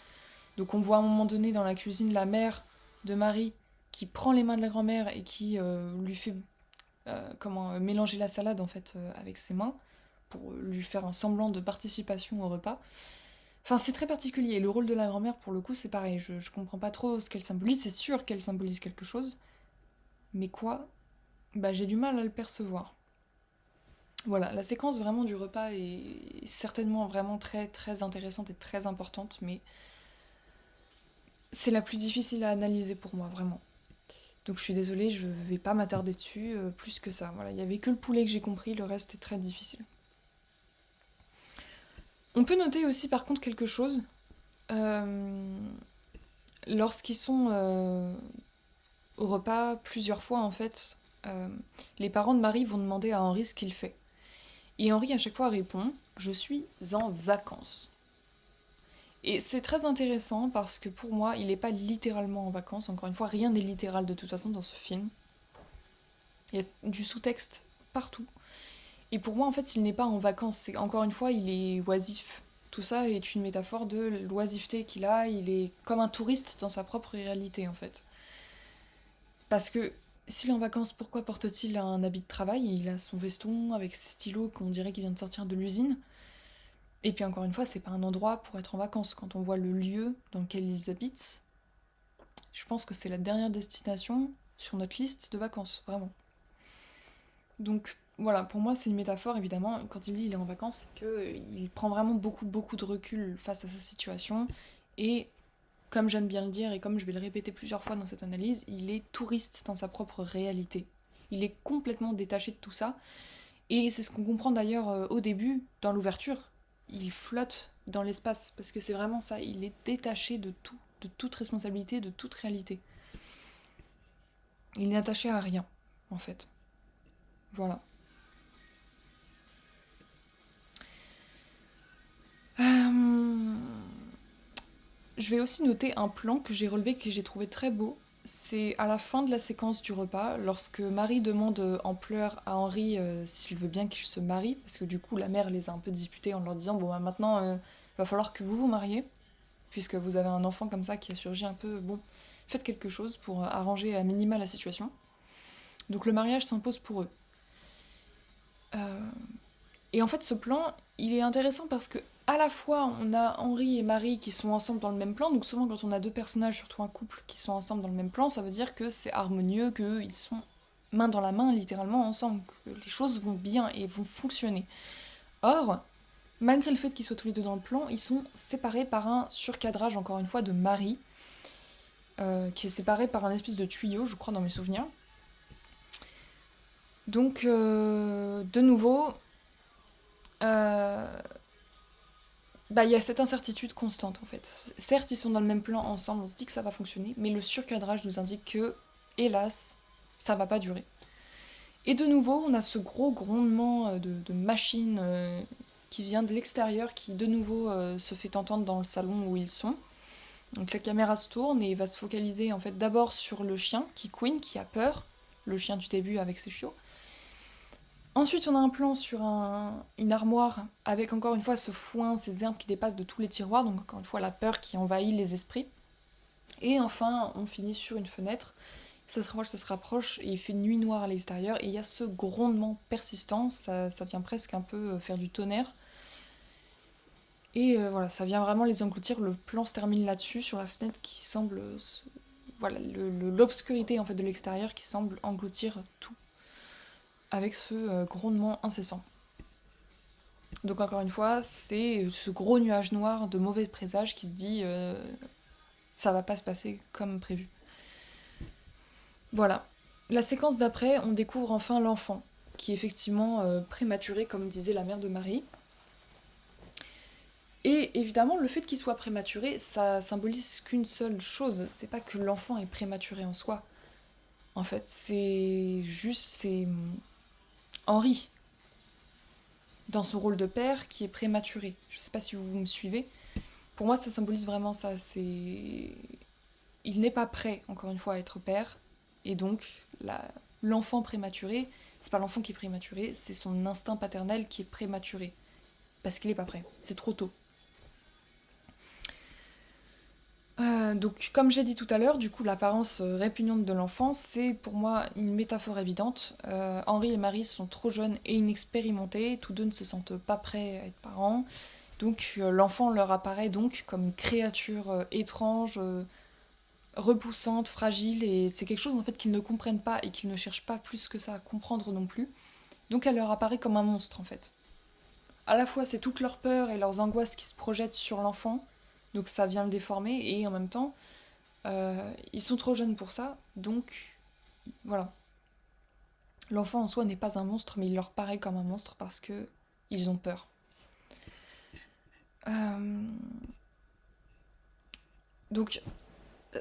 Donc on voit à un moment donné dans la cuisine la mère de Marie qui prend les mains de la grand-mère et qui lui fait mélanger la salade en fait avec ses mains pour lui faire un semblant de participation au repas. Enfin c'est très particulier, le rôle de la grand-mère pour le coup c'est pareil, je comprends pas trop ce qu'elle symbolise, c'est sûr qu'elle symbolise quelque chose, mais quoi? Bah j'ai du mal à le percevoir. Voilà, la séquence vraiment du repas est certainement vraiment très très intéressante et très importante, mais c'est la plus difficile à analyser pour moi, vraiment. Donc je suis désolée, je vais pas m'attarder dessus plus que ça. Voilà, il y avait que le poulet que j'ai compris, le reste est très difficile. On peut noter aussi par contre quelque chose. Euh, Lorsqu'ils sont au repas plusieurs fois en fait, les parents de Marie vont demander à Henri ce qu'il fait. Et Henri à chaque fois répond je suis en vacances. Et c'est très intéressant parce que pour moi, il n'est pas littéralement en vacances. Encore une fois, rien n'est littéral de toute façon dans ce film. Il y a du sous-texte partout. Et pour moi, en fait, il n'est pas en vacances. C'est, encore une fois, il est oisif. Tout ça est une métaphore de l'oisiveté qu'il a. Il est comme un touriste dans sa propre réalité, en fait. Parce que s'il est en vacances, pourquoi porte-t-il un habit de travail? Il a son veston avec ses stylos qu'on dirait qu'il vient de sortir de l'usine. Et puis encore une fois, c'est pas un endroit pour être en vacances. Quand on voit le lieu dans lequel ils habitent, je pense que c'est la dernière destination sur notre liste de vacances, vraiment. Donc voilà, pour moi c'est une métaphore évidemment. Quand il dit il est en vacances, c'est qu'il prend vraiment beaucoup de recul face à sa situation. Et comme j'aime bien le dire et comme je vais le répéter plusieurs fois dans cette analyse, il est touriste dans sa propre réalité. Il est complètement détaché de tout ça. Et c'est ce qu'on comprend d'ailleurs au début, dans l'ouverture. Il flotte dans l'espace, parce que c'est vraiment ça, il est détaché de tout, de toute responsabilité, de toute réalité. Il n'est attaché à rien, en fait. Voilà. Je vais aussi noter un plan que j'ai relevé, que j'ai trouvé très beau. c'est à la fin de la séquence du repas, lorsque Marie demande en pleurs à Henri s'il veut bien qu'il se marie, parce que du coup la mère les a un peu disputés en leur disant bon bah maintenant il va falloir que vous vous mariez, puisque vous avez un enfant comme ça qui a surgi un peu, bon, faites quelque chose pour arranger à minima la situation. Donc le mariage s'impose pour eux. Euh, Et en fait, ce plan, il est intéressant parce que à la fois on a Henri et Marie qui sont ensemble dans le même plan, donc souvent quand on a deux personnages, surtout un couple, qui sont ensemble dans le même plan, ça veut dire que c'est harmonieux, qu'ils sont main dans la main, littéralement ensemble, que les choses vont bien et vont fonctionner. Or, malgré le fait qu'ils soient tous les deux dans le plan, ils sont séparés par un surcadrage, encore une fois, de Marie, qui est séparé par un espèce de tuyau, je crois, dans mes souvenirs. Donc, de nouveau, euh, bah, il y a cette incertitude constante en fait. Certes, ils sont dans le même plan ensemble, on se dit que ça va fonctionner, mais le surcadrage nous indique que, hélas, ça va pas durer. Et de nouveau, on a ce gros grondement de machine qui vient de l'extérieur, qui de nouveau se fait entendre dans le salon où ils sont. Donc la caméra se tourne et va se focaliser en fait d'abord sur le chien qui couine, qui a peur, le chien du début avec ses chiots. Ensuite, on a un plan sur une armoire avec encore une fois ce foin, ces herbes qui dépassent de tous les tiroirs, donc encore une fois la peur qui envahit les esprits. Et enfin, on finit sur une fenêtre. Ça se rapproche, et il fait nuit noire à l'extérieur, et il y a ce grondement persistant, ça vient presque un peu faire du tonnerre. Et voilà, ça vient vraiment les engloutir. Le plan se termine là-dessus, sur la fenêtre qui semble. Voilà, l'obscurité en fait de l'extérieur qui semble engloutir tout, avec ce grondement incessant. Donc encore une fois, c'est ce gros nuage noir de mauvais présages qui se dit ça va pas se passer comme prévu. Voilà. La séquence d'après, on découvre enfin l'enfant, qui est effectivement prématuré, comme disait la mère de Marie. Et évidemment, le fait qu'il soit prématuré, ça symbolise qu'une seule chose, c'est pas que l'enfant est prématuré en soi. En fait, c'est Henri, dans son rôle de père, qui est prématuré. Je sais pas si vous me suivez. Pour moi, ça symbolise vraiment ça. Il n'est pas prêt, encore une fois, à être père. Et donc, l'enfant prématuré, c'est pas l'enfant qui est prématuré, c'est son instinct paternel qui est prématuré. Parce qu'il est pas prêt. C'est trop tôt. Donc, comme j'ai dit tout à l'heure, du coup, l'apparence répugnante de l'enfant, c'est pour moi une métaphore évidente. Henri et Marie sont trop jeunes et inexpérimentés, tous deux ne se sentent pas prêts à être parents. Donc, l'enfant leur apparaît donc comme une créature étrange, repoussante, fragile, et c'est quelque chose en fait qu'ils ne comprennent pas et qu'ils ne cherchent pas plus que ça à comprendre non plus. Donc, elle leur apparaît comme un monstre en fait. À la fois, c'est toute leur peur et leurs angoisses qui se projettent sur l'enfant, donc ça vient le déformer, et en même temps, ils sont trop jeunes pour ça, donc voilà. L'enfant en soi n'est pas un monstre, mais il leur paraît comme un monstre parce que ils ont peur. Euh, Donc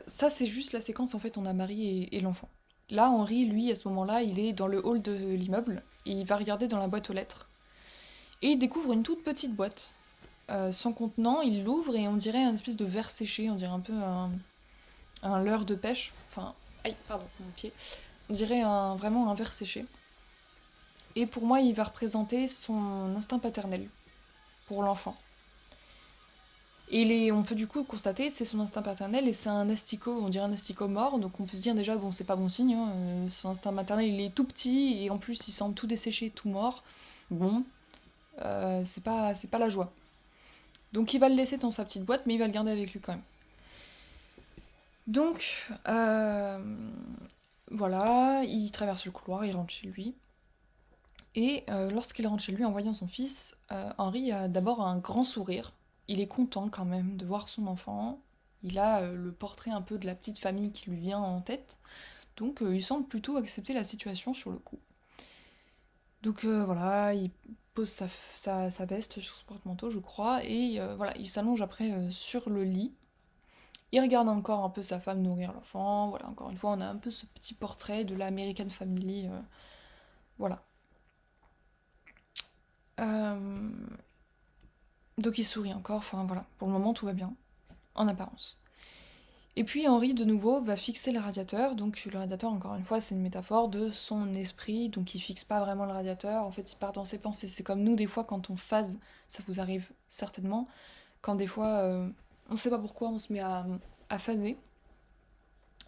ça c'est juste la séquence en fait on a Marie et l'enfant. Là Henri lui à ce moment-là il est dans le hall de l'immeuble et il va regarder dans la boîte aux lettres. Et il découvre une toute petite boîte sans contenant, il l'ouvre et on dirait un espèce de verre séché, on dirait un peu un leurre de pêche. Enfin, aïe, pardon, mon pied. On dirait vraiment un verre séché. Et pour moi, il va représenter son instinct paternel pour l'enfant. Et on peut du coup constater, c'est son instinct paternel et c'est un asticot, on dirait un asticot mort, donc on peut se dire déjà, bon, c'est pas bon signe, hein, son instinct maternel il est tout petit et en plus il semble tout desséché, tout mort. Bon, c'est pas la joie. Donc il va le laisser dans sa petite boîte, mais il va le garder avec lui quand même. Donc, voilà, il traverse le couloir, il rentre chez lui. Et lorsqu'il rentre chez lui en voyant son fils, Henri a d'abord un grand sourire. Il est content quand même de voir son enfant. Il a le portrait un peu de la petite famille qui lui vient en tête. Donc il semble plutôt accepter la situation sur le coup. Donc voilà, il pose sa veste sur son porte-manteau, je crois, et voilà, il s'allonge après sur le lit. Il regarde encore un peu sa femme nourrir l'enfant. Voilà, encore une fois, on a un peu ce petit portrait de l'American Family. Voilà. Euh, Donc il sourit encore, enfin voilà, pour le moment tout va bien, en apparence. Et puis Henri, de nouveau, va fixer le radiateur. Donc le radiateur, encore une fois, c'est une métaphore de son esprit. Donc il fixe pas vraiment le radiateur. En fait, il part dans ses pensées. C'est comme nous, des fois, quand on phase, ça vous arrive certainement. Quand des fois, on sait pas pourquoi, on se met à phaser.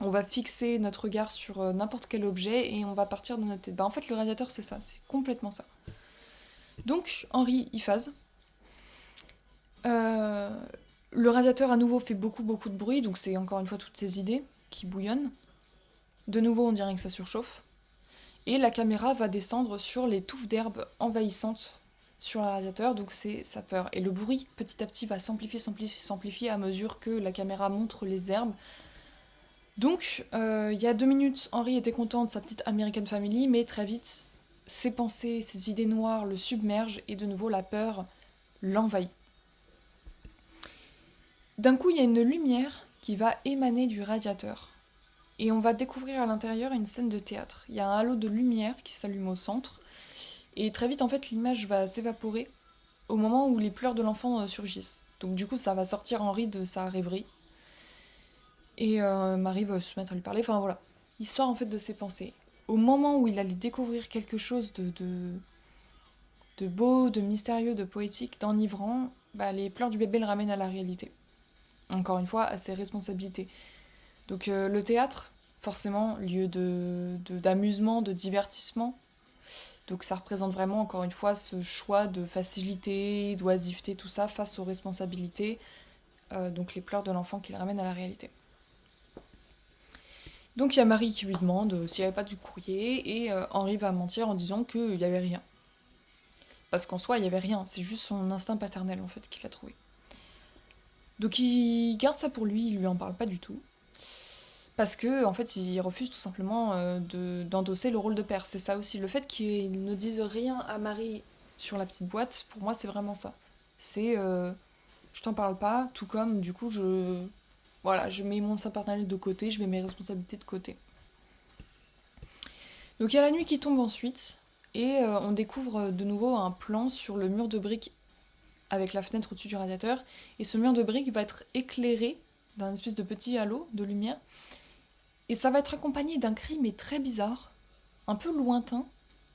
On va fixer notre regard sur n'importe quel objet et on va partir dans notre tête. Bah, en fait, le radiateur, c'est ça. C'est complètement ça. Donc Henri, il phase. Le radiateur à nouveau fait beaucoup de bruit, donc c'est encore une fois toutes ces idées qui bouillonnent. De nouveau on dirait que ça surchauffe. Et la caméra va descendre sur les touffes d'herbe envahissantes sur le radiateur, donc c'est sa peur. Et le bruit petit à petit va s'amplifier à mesure que la caméra montre les herbes. Donc il y a 2 minutes, Henri était content de sa petite American Family, mais très vite, ses pensées, ses idées noires le submergent et de nouveau la peur l'envahit. D'un coup, il y a une lumière qui va émaner du radiateur. Et on va découvrir à l'intérieur une scène de théâtre. Il y a un halo de lumière qui s'allume au centre. Et très vite, en fait, l'image va s'évaporer au moment où les pleurs de l'enfant surgissent. Donc du coup, ça va sortir Henri de sa rêverie. Et Marie va se mettre à lui parler. Enfin voilà. Il sort en fait de ses pensées. Au moment où il allait découvrir quelque chose de beau, de mystérieux, de poétique, d'enivrant, bah, les pleurs du bébé le ramènent à la réalité. Encore une fois, à ses responsabilités. Donc le théâtre, forcément, lieu d'amusement, de divertissement. Donc ça représente vraiment, encore une fois, ce choix de facilité, d'oisiveté, tout ça, face aux responsabilités, donc les pleurs de l'enfant qui le ramènent à la réalité. Donc il y a Marie qui lui demande s'il n'y avait pas du courrier, et Henri va mentir en disant qu'il n'y avait rien. Parce qu'en soi, il n'y avait rien, c'est juste son instinct paternel, en fait, qu'il a trouvé. Donc il garde ça pour lui, il lui en parle pas du tout. Parce que en fait, il refuse tout simplement d'endosser le rôle de père. C'est ça aussi. Le fait qu'il ne dise rien à Marie sur la petite boîte, pour moi, c'est vraiment ça. C'est je t'en parle pas, tout comme du coup, voilà, je mets mon instinct paternel de côté, je mets mes responsabilités de côté. Donc il y a la nuit qui tombe ensuite, et on découvre de nouveau un plan sur le mur de briques avec la fenêtre au-dessus du radiateur, et ce mur de briques va être éclairé d'un espèce de petit halo de lumière, et ça va être accompagné d'un cri mais très bizarre, un peu lointain,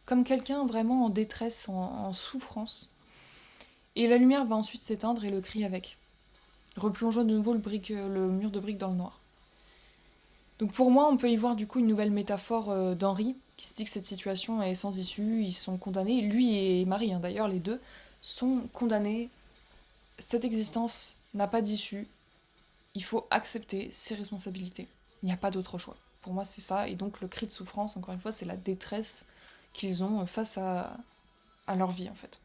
comme quelqu'un vraiment en détresse, en souffrance. Et la lumière va ensuite s'éteindre et le cri avec, replongeant de nouveau le mur de briques dans le noir. Donc pour moi, on peut y voir du coup une nouvelle métaphore d'Henri, qui se dit que cette situation est sans issue, ils sont condamnés, lui et Marie, d'ailleurs les deux, sont condamnés, cette existence n'a pas d'issue, il faut accepter ses responsabilités. Il n'y a pas d'autre choix. Pour moi, c'est ça, et donc le cri de souffrance, encore une fois, c'est la détresse qu'ils ont face à leur vie, en fait.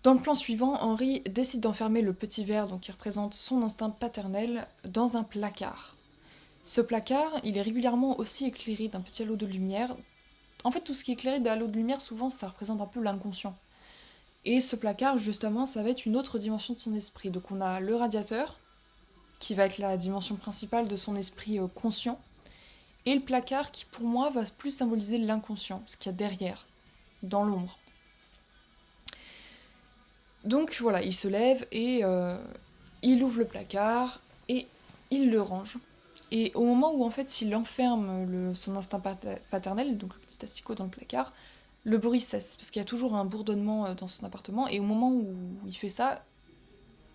Dans le plan suivant, Henri décide d'enfermer le petit ver, donc qui représente son instinct paternel, dans un placard. Ce placard, il est régulièrement aussi éclairé d'un petit halo de lumière. En fait, tout ce qui est éclairé d'un halo de lumière, souvent, ça représente un peu l'inconscient. Et ce placard, justement, ça va être une autre dimension de son esprit. Donc on a le radiateur, qui va être la dimension principale de son esprit conscient, et le placard qui, pour moi, va plus symboliser l'inconscient, ce qu'il y a derrière, dans l'ombre. Donc voilà, il se lève et il ouvre le placard et il le range. Et au moment où en fait il enferme son instinct paternel, donc le petit asticot dans le placard, le bruit cesse, parce qu'il y a toujours un bourdonnement dans son appartement, et au moment où il fait ça,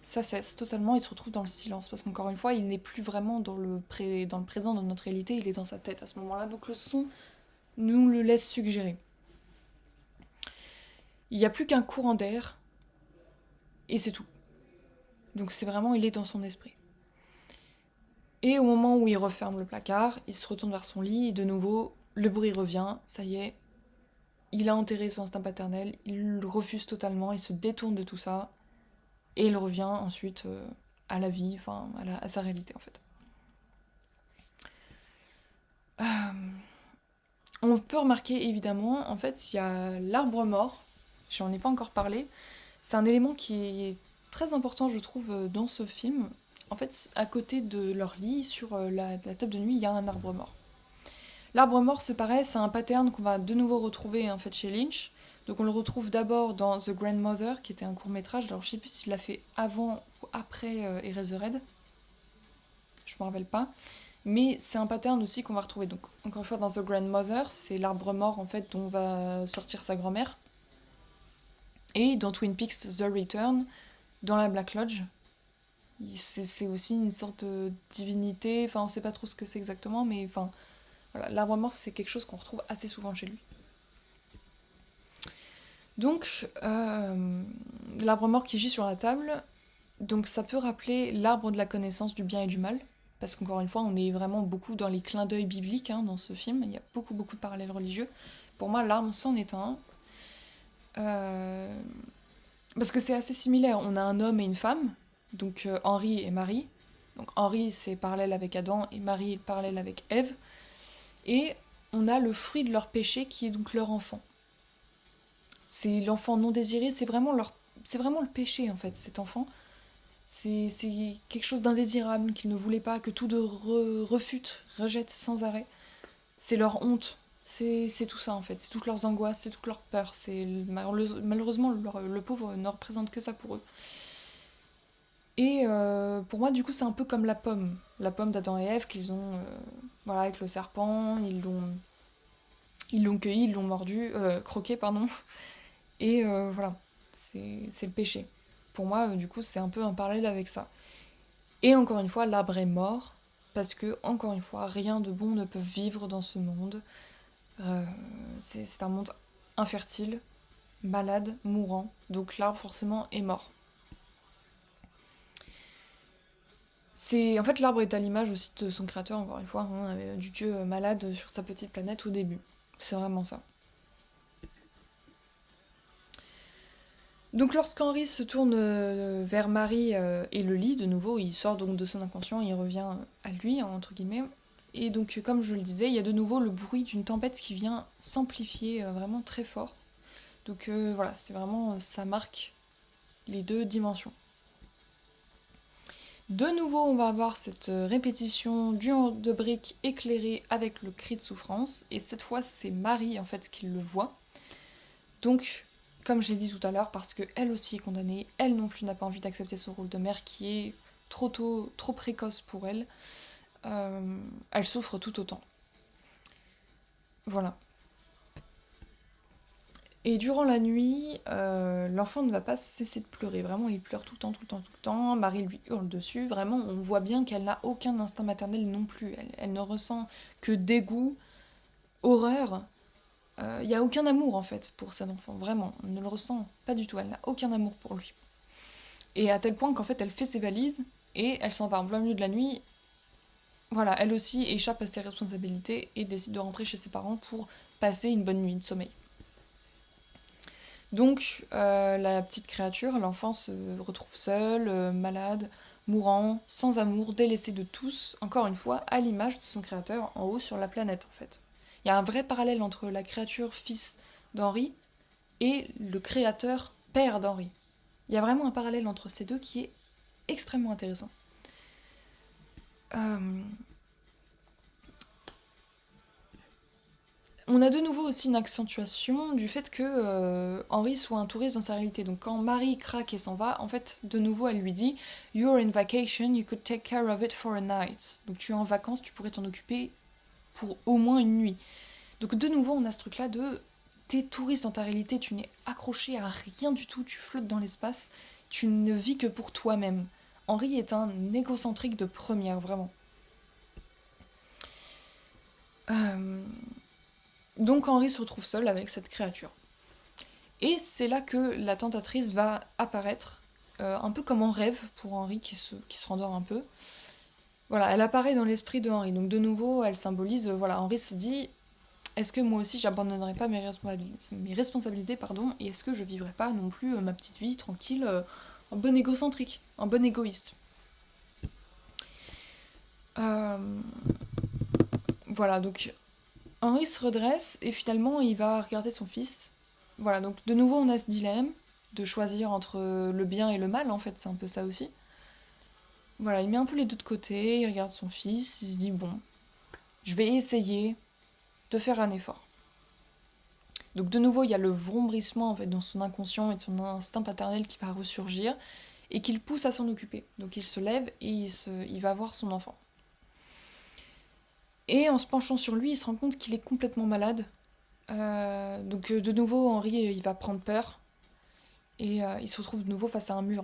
ça cesse totalement, il se retrouve dans le silence, parce qu'encore une fois, il n'est plus vraiment dans le présent, dans notre réalité, il est dans sa tête à ce moment-là, donc le son nous le laisse suggérer. Il n'y a plus qu'un courant d'air, et c'est tout. Donc c'est vraiment, il est dans son esprit. Et au moment où il referme le placard, il se retourne vers son lit, et de nouveau, le bruit revient, ça y est, il a enterré son instinct paternel, il le refuse totalement, il se détourne de tout ça, et il revient ensuite à la vie, enfin à sa réalité en fait. On peut remarquer évidemment, en fait, il y a l'arbre mort, j'en ai pas encore parlé, c'est un élément qui est très important je trouve dans ce film. En fait, à côté de leur lit, sur la table de nuit, il y a un arbre mort. L'arbre mort, c'est pareil, c'est un pattern qu'on va de nouveau retrouver en fait chez Lynch. Donc on le retrouve d'abord dans The Grandmother, qui était un court-métrage, alors je sais plus s'il l'a fait avant ou après Eraserhead. je me rappelle pas. Mais c'est un pattern aussi qu'on va retrouver. Donc, encore une fois, dans The Grandmother, c'est l'arbre mort en fait dont va sortir sa grand-mère. Et dans Twin Peaks The Return, dans la Black Lodge, c'est aussi une sorte de divinité. Enfin, on sait pas trop ce que c'est exactement, mais enfin, voilà, l'arbre mort, c'est quelque chose qu'on retrouve assez souvent chez lui. Donc, l'arbre mort qui gît sur la table, donc ça peut rappeler l'arbre de la connaissance du bien et du mal, parce qu'encore une fois, on est vraiment beaucoup dans les clins d'œil bibliques dans ce film, il y a beaucoup de parallèles religieux. Pour moi, l'arbre c'en est un. Parce que c'est assez similaire, on a un homme et une femme, donc Henri et Marie. Donc Henri, c'est parallèle avec Adam, et Marie, parallèle avec Ève. Et on a le fruit de leur péché, qui est donc leur enfant. C'est l'enfant non désiré, c'est vraiment le péché, en fait, cet enfant. C'est quelque chose d'indésirable qu'ils ne voulaient pas, que tout de refute, rejette sans arrêt. C'est leur honte, c'est tout ça en fait, c'est toutes leurs angoisses, c'est toutes leurs peurs. Malheureusement, le pauvre ne représente que ça pour eux. Et pour moi, du coup, c'est un peu comme la pomme d'Adam et Ève qu'ils ont, voilà, avec le serpent, ils l'ont cueilli, ils l'ont mordu, croqué, pardon. Et voilà, c'est le péché. Pour moi, du coup, c'est un peu un parallèle avec ça. Et encore une fois, l'arbre est mort, parce que, encore une fois, rien de bon ne peut vivre dans ce monde. C'est un monde infertile, malade, mourant, donc l'arbre forcément est mort. En fait, l'arbre est à l'image aussi de son créateur, encore une fois, du dieu malade sur sa petite planète au début. C'est vraiment ça. Donc lorsqu'Henri se tourne vers Marie et le lit, de nouveau, il sort donc de son inconscient, il revient à lui, entre guillemets. Et donc, comme je le disais, il y a de nouveau le bruit d'une tempête qui vient s'amplifier vraiment très fort. Donc voilà, c'est vraiment, ça marque les deux dimensions. De nouveau, on va avoir cette répétition du haut de briques éclairé avec le cri de souffrance. Et cette fois, c'est Marie, en fait, qui le voit. Donc, comme j'ai dit tout à l'heure, parce qu'elle aussi est condamnée, elle non plus n'a pas envie d'accepter ce rôle de mère qui est trop tôt, trop précoce pour elle. Elle souffre tout autant. Voilà. Et durant la nuit, l'enfant ne va pas cesser de pleurer. Vraiment, il pleure tout le temps, tout le temps, tout le temps. Marie lui hurle dessus. Vraiment, on voit bien qu'elle n'a aucun instinct maternel non plus. Elle ne ressent que dégoût, horreur. Il n'y a aucun amour, en fait, pour cet enfant. Vraiment, on ne le ressent pas du tout. Elle n'a aucun amour pour lui. Et à tel point qu'en fait, elle fait ses valises et elle s'en va en plein milieu de la nuit. Voilà, elle aussi échappe à ses responsabilités et décide de rentrer chez ses parents pour passer une bonne nuit de sommeil. Donc, la petite créature, l'enfant se retrouve seul, malade, mourant, sans amour, délaissé de tous, encore une fois, à l'image de son créateur en haut sur la planète, en fait. Il y a un vrai parallèle entre la créature fils d'Henri et le créateur père d'Henri. Il y a vraiment un parallèle entre ces deux qui est extrêmement intéressant. On a de nouveau aussi une accentuation du fait que Henri soit un touriste dans sa réalité. Donc quand Marie craque et s'en va, en fait, de nouveau, elle lui dit « You're in vacation, you could take care of it for a night. » Donc tu es en vacances, tu pourrais t'en occuper pour au moins une nuit. Donc de nouveau, on a ce truc-là de « T'es touriste dans ta réalité, tu n'es accroché à rien du tout, tu flottes dans l'espace, tu ne vis que pour toi-même. » Henri est un égocentrique de première, vraiment. Donc Henri se retrouve seul avec cette créature. Et c'est là que la tentatrice va apparaître, un peu comme en rêve pour Henri qui se rendort un peu. Voilà, elle apparaît dans l'esprit de Henri. Donc de nouveau, elle symbolise, voilà, Henri se dit, est-ce que moi aussi j'abandonnerai pas mes responsabilités, et est-ce que je vivrai pas non plus ma petite vie tranquille, en bon égocentrique, en bon égoïste. Voilà, donc Henri se redresse et finalement il va regarder son fils. Voilà, donc de nouveau on a ce dilemme de choisir entre le bien et le mal, en fait, c'est un peu ça aussi. Voilà, il met un peu les deux de côté, il regarde son fils, il se dit bon, je vais essayer de faire un effort. Donc de nouveau il y a le vrombrissement en fait dans son inconscient et de son instinct paternel qui va ressurgir et qui le pousse à s'en occuper. Donc il se lève et il va voir son enfant. Et en se penchant sur lui, il se rend compte qu'il est complètement malade. Donc de nouveau, Henri, il va prendre peur. Et il se retrouve de nouveau face à un mur.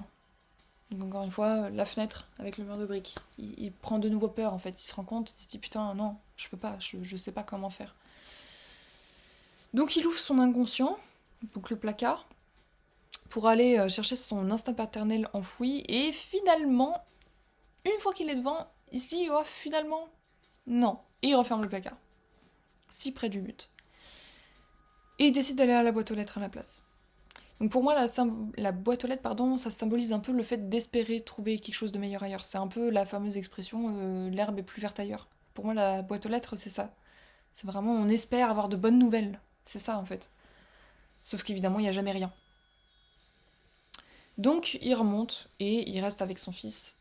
Donc encore une fois, la fenêtre avec le mur de briques. Il prend de nouveau peur en fait. Il se rend compte, il se dit putain, non, je peux pas, je sais pas comment faire. Donc il ouvre son inconscient, donc le placard, pour aller chercher son instinct paternel enfoui. Et finalement, une fois qu'il est devant, il se dit oh, finalement, non. Et il referme le placard. Si près du but. Et il décide d'aller à la boîte aux lettres à la place. Donc pour moi, la boîte aux lettres, pardon, ça symbolise un peu le fait d'espérer trouver quelque chose de meilleur ailleurs. C'est un peu la fameuse expression l'herbe est plus verte ailleurs. Pour moi, la boîte aux lettres, c'est ça. C'est vraiment, on espère avoir de bonnes nouvelles. C'est ça, en fait. Sauf qu'évidemment, il n'y a jamais rien. Donc, il remonte et il reste avec son fils,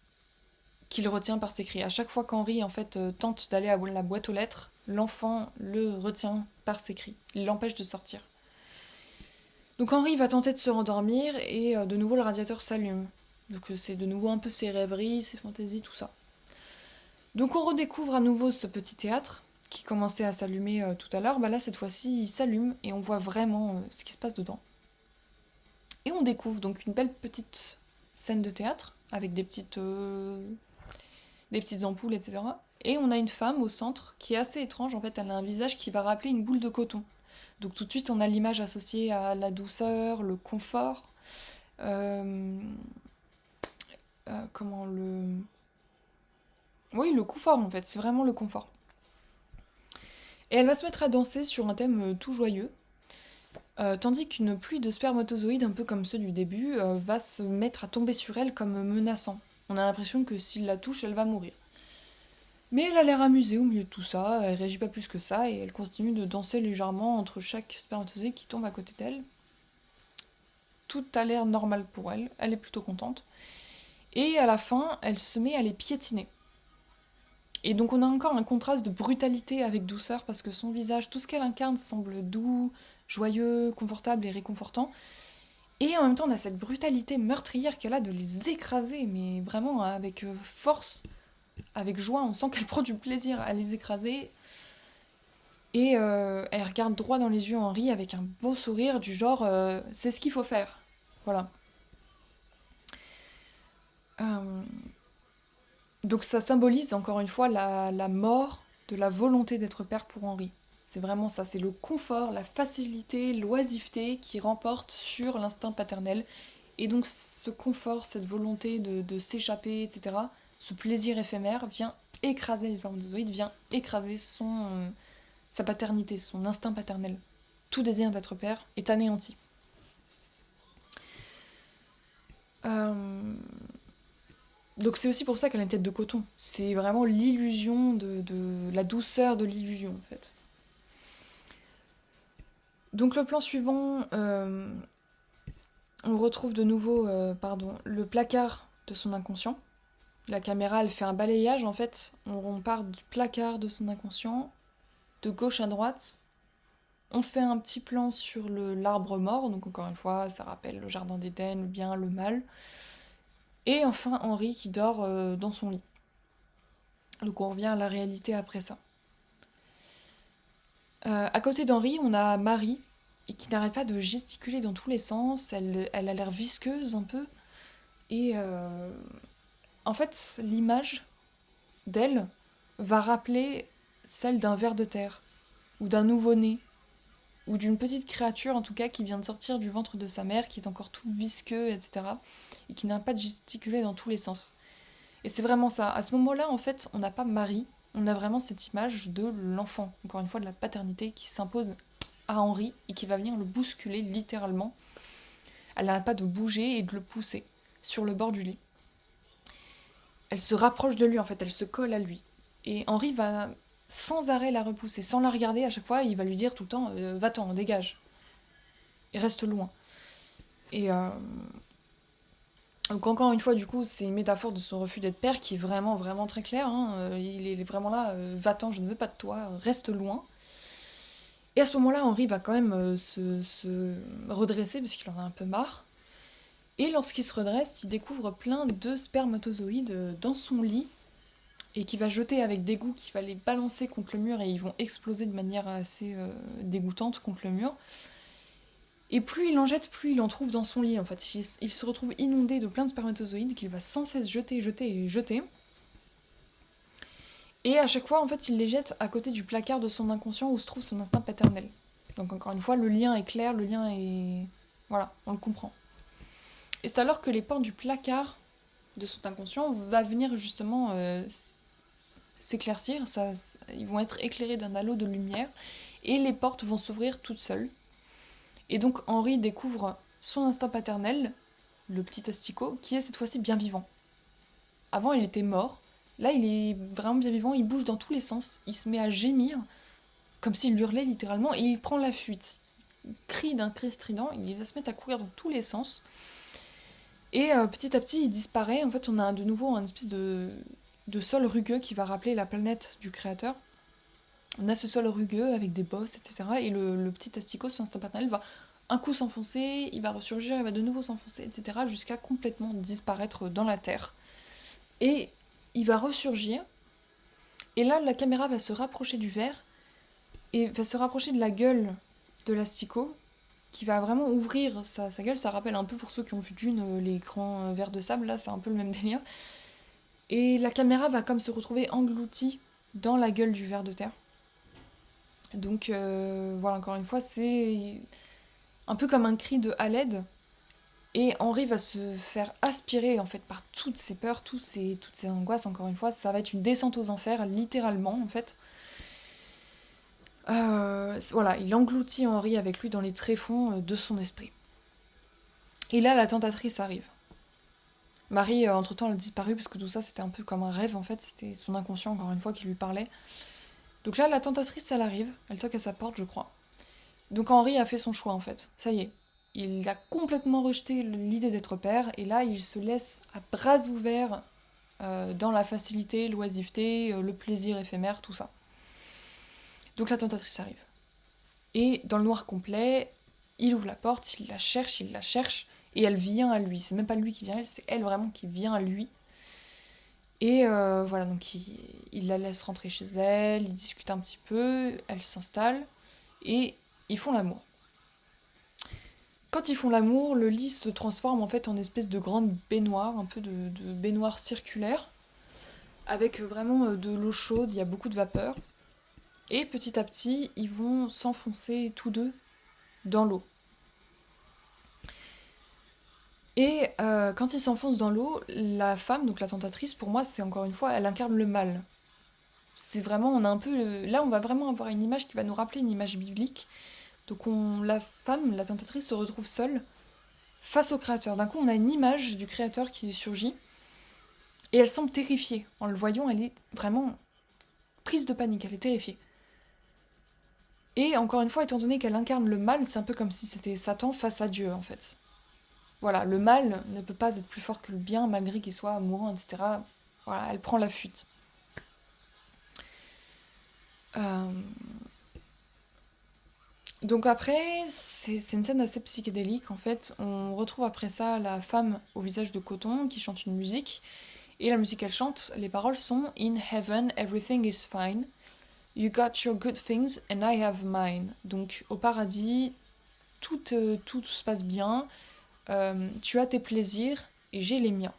qu'il retient par ses cris. À chaque fois qu'Henri, en fait, tente d'aller à la boîte aux lettres, l'enfant le retient par ses cris. Il l'empêche de sortir. Donc Henri va tenter de se rendormir et de nouveau le radiateur s'allume. Donc c'est de nouveau un peu ses rêveries, ses fantaisies, tout ça. Donc on redécouvre à nouveau ce petit théâtre qui commençait à s'allumer tout à l'heure. Bah là cette fois-ci il s'allume et on voit vraiment ce qui se passe dedans. Et on découvre donc une belle petite scène de théâtre avec des petites ampoules, etc. Et on a une femme au centre qui est assez étrange. En fait elle a un visage qui va rappeler une boule de coton. Donc tout de suite, on a l'image associée à la douceur, le confort. Comment le... Oui, le confort en fait, c'est vraiment le confort. Et elle va se mettre à danser sur un thème tout joyeux, tandis qu'une pluie de spermatozoïdes, un peu comme ceux du début, va se mettre à tomber sur elle comme menaçant. On a l'impression que s'il la touche, elle va mourir. Mais elle a l'air amusée au milieu de tout ça, elle réagit pas plus que ça, et elle continue de danser légèrement entre chaque spermatozoïde qui tombe à côté d'elle. Tout a l'air normal pour elle, elle est plutôt contente. Et à la fin, elle se met à les piétiner. Et donc on a encore un contraste de brutalité avec douceur, parce que son visage, tout ce qu'elle incarne semble doux, joyeux, confortable et réconfortant. Et en même temps, on a cette brutalité meurtrière qu'elle a de les écraser, mais vraiment avec force, avec joie, on sent qu'elle prend du plaisir à les écraser. Et elle regarde droit dans les yeux Henri avec un beau sourire du genre c'est ce qu'il faut faire. Voilà. Donc ça symbolise encore une fois la mort de la volonté d'être père pour Henri. C'est vraiment ça, c'est le confort, la facilité, l'oisiveté qui remporte sur l'instinct paternel. Et donc ce confort, cette volonté de s'échapper, etc., ce plaisir éphémère vient écraser les spermatozoïdes, vient écraser sa paternité, son instinct paternel. Tout désir d'être père est anéanti. Donc c'est aussi pour ça qu'elle a une tête de coton. C'est vraiment l'illusion de la douceur de l'illusion en fait. Donc le plan suivant, on retrouve de nouveau le placard de son inconscient. La caméra elle fait un balayage en fait. On part du placard de son inconscient, de gauche à droite. On fait un petit plan sur l'arbre mort, donc encore une fois ça rappelle le jardin d'Éden, le bien, le mal. Et enfin Henri qui dort dans son lit. Donc on revient à la réalité après ça. À côté d'Henri, on a Marie, qui n'arrête pas de gesticuler dans tous les sens. Elle a l'air visqueuse un peu. Et en fait, l'image d'elle va rappeler celle d'un ver de terre, ou d'un nouveau-né, ou d'une petite créature en tout cas qui vient de sortir du ventre de sa mère, qui est encore tout visqueux, etc. Et qui n'arrête pas de gesticuler dans tous les sens. Et c'est vraiment ça. À ce moment-là, en fait, on n'a pas Marie, on a vraiment cette image de l'enfant, encore une fois de la paternité qui s'impose à Henri et qui va venir le bousculer littéralement. Elle n'arrête pas de bouger et de le pousser sur le bord du lit. Elle se rapproche de lui en fait, elle se colle à lui. Et Henri va sans arrêt la repousser, sans la regarder à chaque fois, il va lui dire tout le temps va-t'en, dégage. Et reste loin. Et donc encore une fois, du coup, c'est une métaphore de son refus d'être père qui est vraiment, vraiment très claire. Hein. Il est vraiment là, va-t'en, je ne veux pas de toi, reste loin. Et à ce moment-là, Henri va quand même se redresser, parce qu'il en a un peu marre. Et lorsqu'il se redresse, il découvre plein de spermatozoïdes dans son lit, et qui va jeter avec dégoût, qui va les balancer contre le mur et ils vont exploser de manière assez dégoûtante contre le mur. Et plus il en jette, plus il en trouve dans son lit en fait. Il se retrouve inondé de plein de spermatozoïdes qu'il va sans cesse jeter, jeter et jeter. Et à chaque fois, en fait, il les jette à côté du placard de son inconscient où se trouve son instinct paternel. Donc encore une fois, le lien est clair, le lien est... Voilà, on le comprend. Et c'est alors que les portes du placard de son inconscient va venir justement s'éclaircir, ils vont être éclairés d'un halo de lumière, et les portes vont s'ouvrir toutes seules. Et donc Henri découvre son instinct paternel, le petit asticot, qui est cette fois-ci bien vivant. Avant il était mort, là il est vraiment bien vivant, il bouge dans tous les sens, il se met à gémir, comme s'il hurlait littéralement, et il prend la fuite. Il crie d'un cri strident, il va se mettre à courir dans tous les sens. Et petit à petit il disparaît, en fait on a de nouveau un espèce de sol rugueux qui va rappeler la planète du créateur. On a ce sol rugueux avec des bosses, etc. Et le petit asticot, son instinct paternel, va un coup s'enfoncer, il va ressurgir, il va de nouveau s'enfoncer, etc. jusqu'à complètement disparaître dans la terre. Et il va ressurgir. Et là, la caméra va se rapprocher du verre et va se rapprocher de la gueule de l'asticot qui va vraiment ouvrir sa gueule. Ça rappelle un peu pour ceux qui ont vu Dune, les grands vers de sable, là, c'est un peu le même délire. Et la caméra va comme se retrouver engloutie dans la gueule du ver de terre. Donc voilà, encore une fois, c'est un peu comme un cri de à l'aide. Et Henri va se faire aspirer en fait par toutes ses peurs, toutes ces angoisses, encore une fois. Ça va être une descente aux enfers, littéralement en fait. Voilà, il engloutit Henri avec lui dans les tréfonds de son esprit. Et là, la tentatrice arrive. Marie, entre-temps, elle a disparu parce que tout ça, c'était un peu comme un rêve, en fait. C'était son inconscient, encore une fois, qui lui parlait. Donc là, la tentatrice, elle arrive. Elle toque à sa porte, je crois. Donc Henri a fait son choix, en fait. Ça y est. Il a complètement rejeté l'idée d'être père. Et là, il se laisse à bras ouverts dans la facilité, l'oisiveté, le plaisir éphémère, tout ça. Donc la tentatrice arrive. Et dans le noir complet, il ouvre la porte, il la cherche, et elle vient à lui. C'est même pas lui qui vient à elle, c'est elle vraiment qui vient à lui. Et voilà, donc il la laisse rentrer chez elle, ils discutent un petit peu, elle s'installe, et ils font l'amour. Quand ils font l'amour, le lit se transforme en fait en espèce de grande baignoire, un peu de baignoire circulaire, avec vraiment de l'eau chaude, il y a beaucoup de vapeur. Et petit à petit, ils vont s'enfoncer tous deux dans l'eau. Et quand ils s'enfoncent dans l'eau, la femme, donc la tentatrice, pour moi, c'est encore une fois, elle incarne le mal. C'est vraiment, on a un peu... Là, on va vraiment avoir une image qui va nous rappeler une image biblique. Donc la femme, la tentatrice, se retrouve seule face au créateur. D'un coup, on a une image du créateur qui surgit. Et elle semble terrifiée. En le voyant, elle est vraiment prise de panique, elle est terrifiée. Et encore une fois, étant donné qu'elle incarne le mal, c'est un peu comme si c'était Satan face à Dieu, en fait. Voilà, le mal ne peut pas être plus fort que le bien, malgré qu'il soit mourant, etc. Voilà, elle prend la fuite. Donc après, c'est une scène assez psychédélique, en fait. On retrouve après ça la femme au visage de coton qui chante une musique. Et la musique qu'elle chante, les paroles sont « In heaven, everything is fine. You got your good things and I have mine. » Donc au paradis, tout se passe bien. Tu as tes plaisirs et j'ai les miens.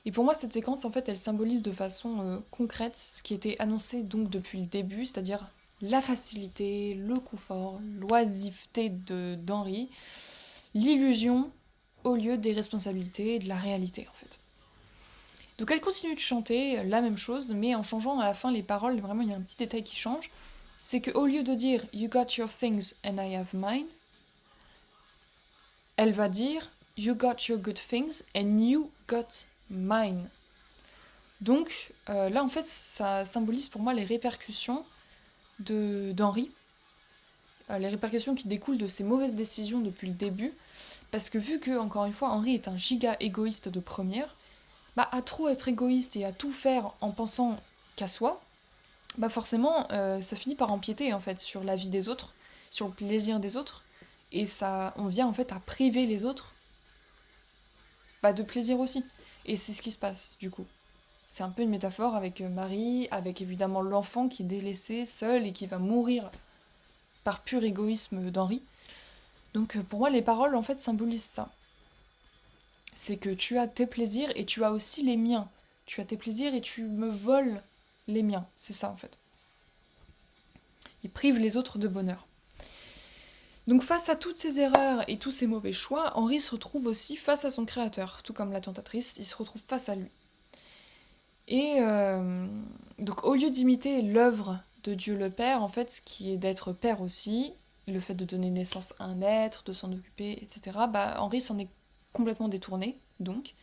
Et pour moi, cette séquence, en fait, elle symbolise de façon concrète ce qui était annoncé donc depuis le début, c'est-à-dire la facilité, le confort, l'oisiveté d'Henri, l'illusion au lieu des responsabilités et de la réalité, en fait. Donc elle continue de chanter la même chose, mais en changeant à la fin les paroles, vraiment il y a un petit détail qui change, c'est qu'au lieu de dire « You got your things and I have mine », elle va dire « You got your good things and you got mine ». Donc là en fait ça symbolise pour moi les répercussions d'Henri, les répercussions qui découlent de ses mauvaises décisions depuis le début, parce que vu que, encore une fois, Henri est un giga égoïste de première, bah à trop être égoïste et à tout faire en pensant qu'à soi, bah forcément ça finit par empiéter en fait sur la vie des autres, sur le plaisir des autres, et ça, on vient en fait à priver les autres de plaisir aussi. Et c'est ce qui se passe du coup. C'est un peu une métaphore avec Marie, avec évidemment l'enfant qui est délaissé, seul et qui va mourir par pur égoïsme d'Henri. Donc pour moi, les paroles en fait symbolisent ça. C'est que tu as tes plaisirs et tu as aussi les miens. Tu as tes plaisirs et tu me voles les miens. C'est ça en fait. Il prive les autres de bonheur. Donc face à toutes ces erreurs et tous ces mauvais choix, Henri se retrouve aussi face à son créateur. Tout comme la tentatrice, il se retrouve face à lui. Et donc au lieu d'imiter l'œuvre de Dieu le Père, en fait, ce qui est d'être père aussi, le fait de donner naissance à un être, de s'en occuper, etc., bah, Henri s'en est complètement détourné, donc.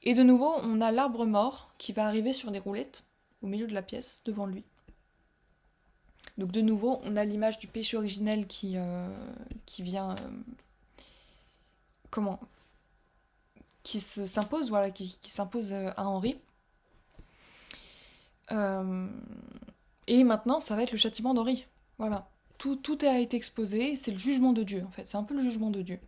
Et de nouveau, on a l'arbre mort qui va arriver sur des roulettes, au milieu de la pièce, devant lui. Donc de nouveau, on a l'image du péché originel qui vient... comment qui s'impose, voilà, qui s'impose à Henri. Et maintenant, ça va être le châtiment d'Henri. Voilà. Tout a été exposé, c'est le jugement de Dieu, en fait. C'est un peu le jugement de Dieu.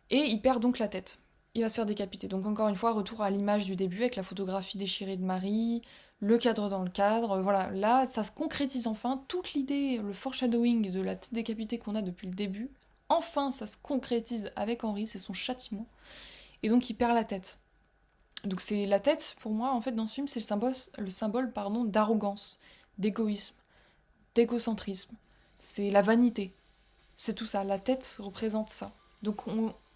Et il perd donc la tête. Il va se faire décapiter. Donc encore une fois, retour à l'image du début, avec la photographie déchirée de Marie, le cadre dans le cadre, voilà. Là, ça se concrétise enfin. Toute l'idée, le foreshadowing de la tête décapitée qu'on a depuis le début, enfin, ça se concrétise avec Henri, c'est son châtiment. Et donc, il perd la tête. Donc c'est la tête, pour moi, en fait, dans ce film, c'est le symbole d'arrogance, d'égoïsme, d'égocentrisme. C'est la vanité. C'est tout ça. La tête représente ça. Donc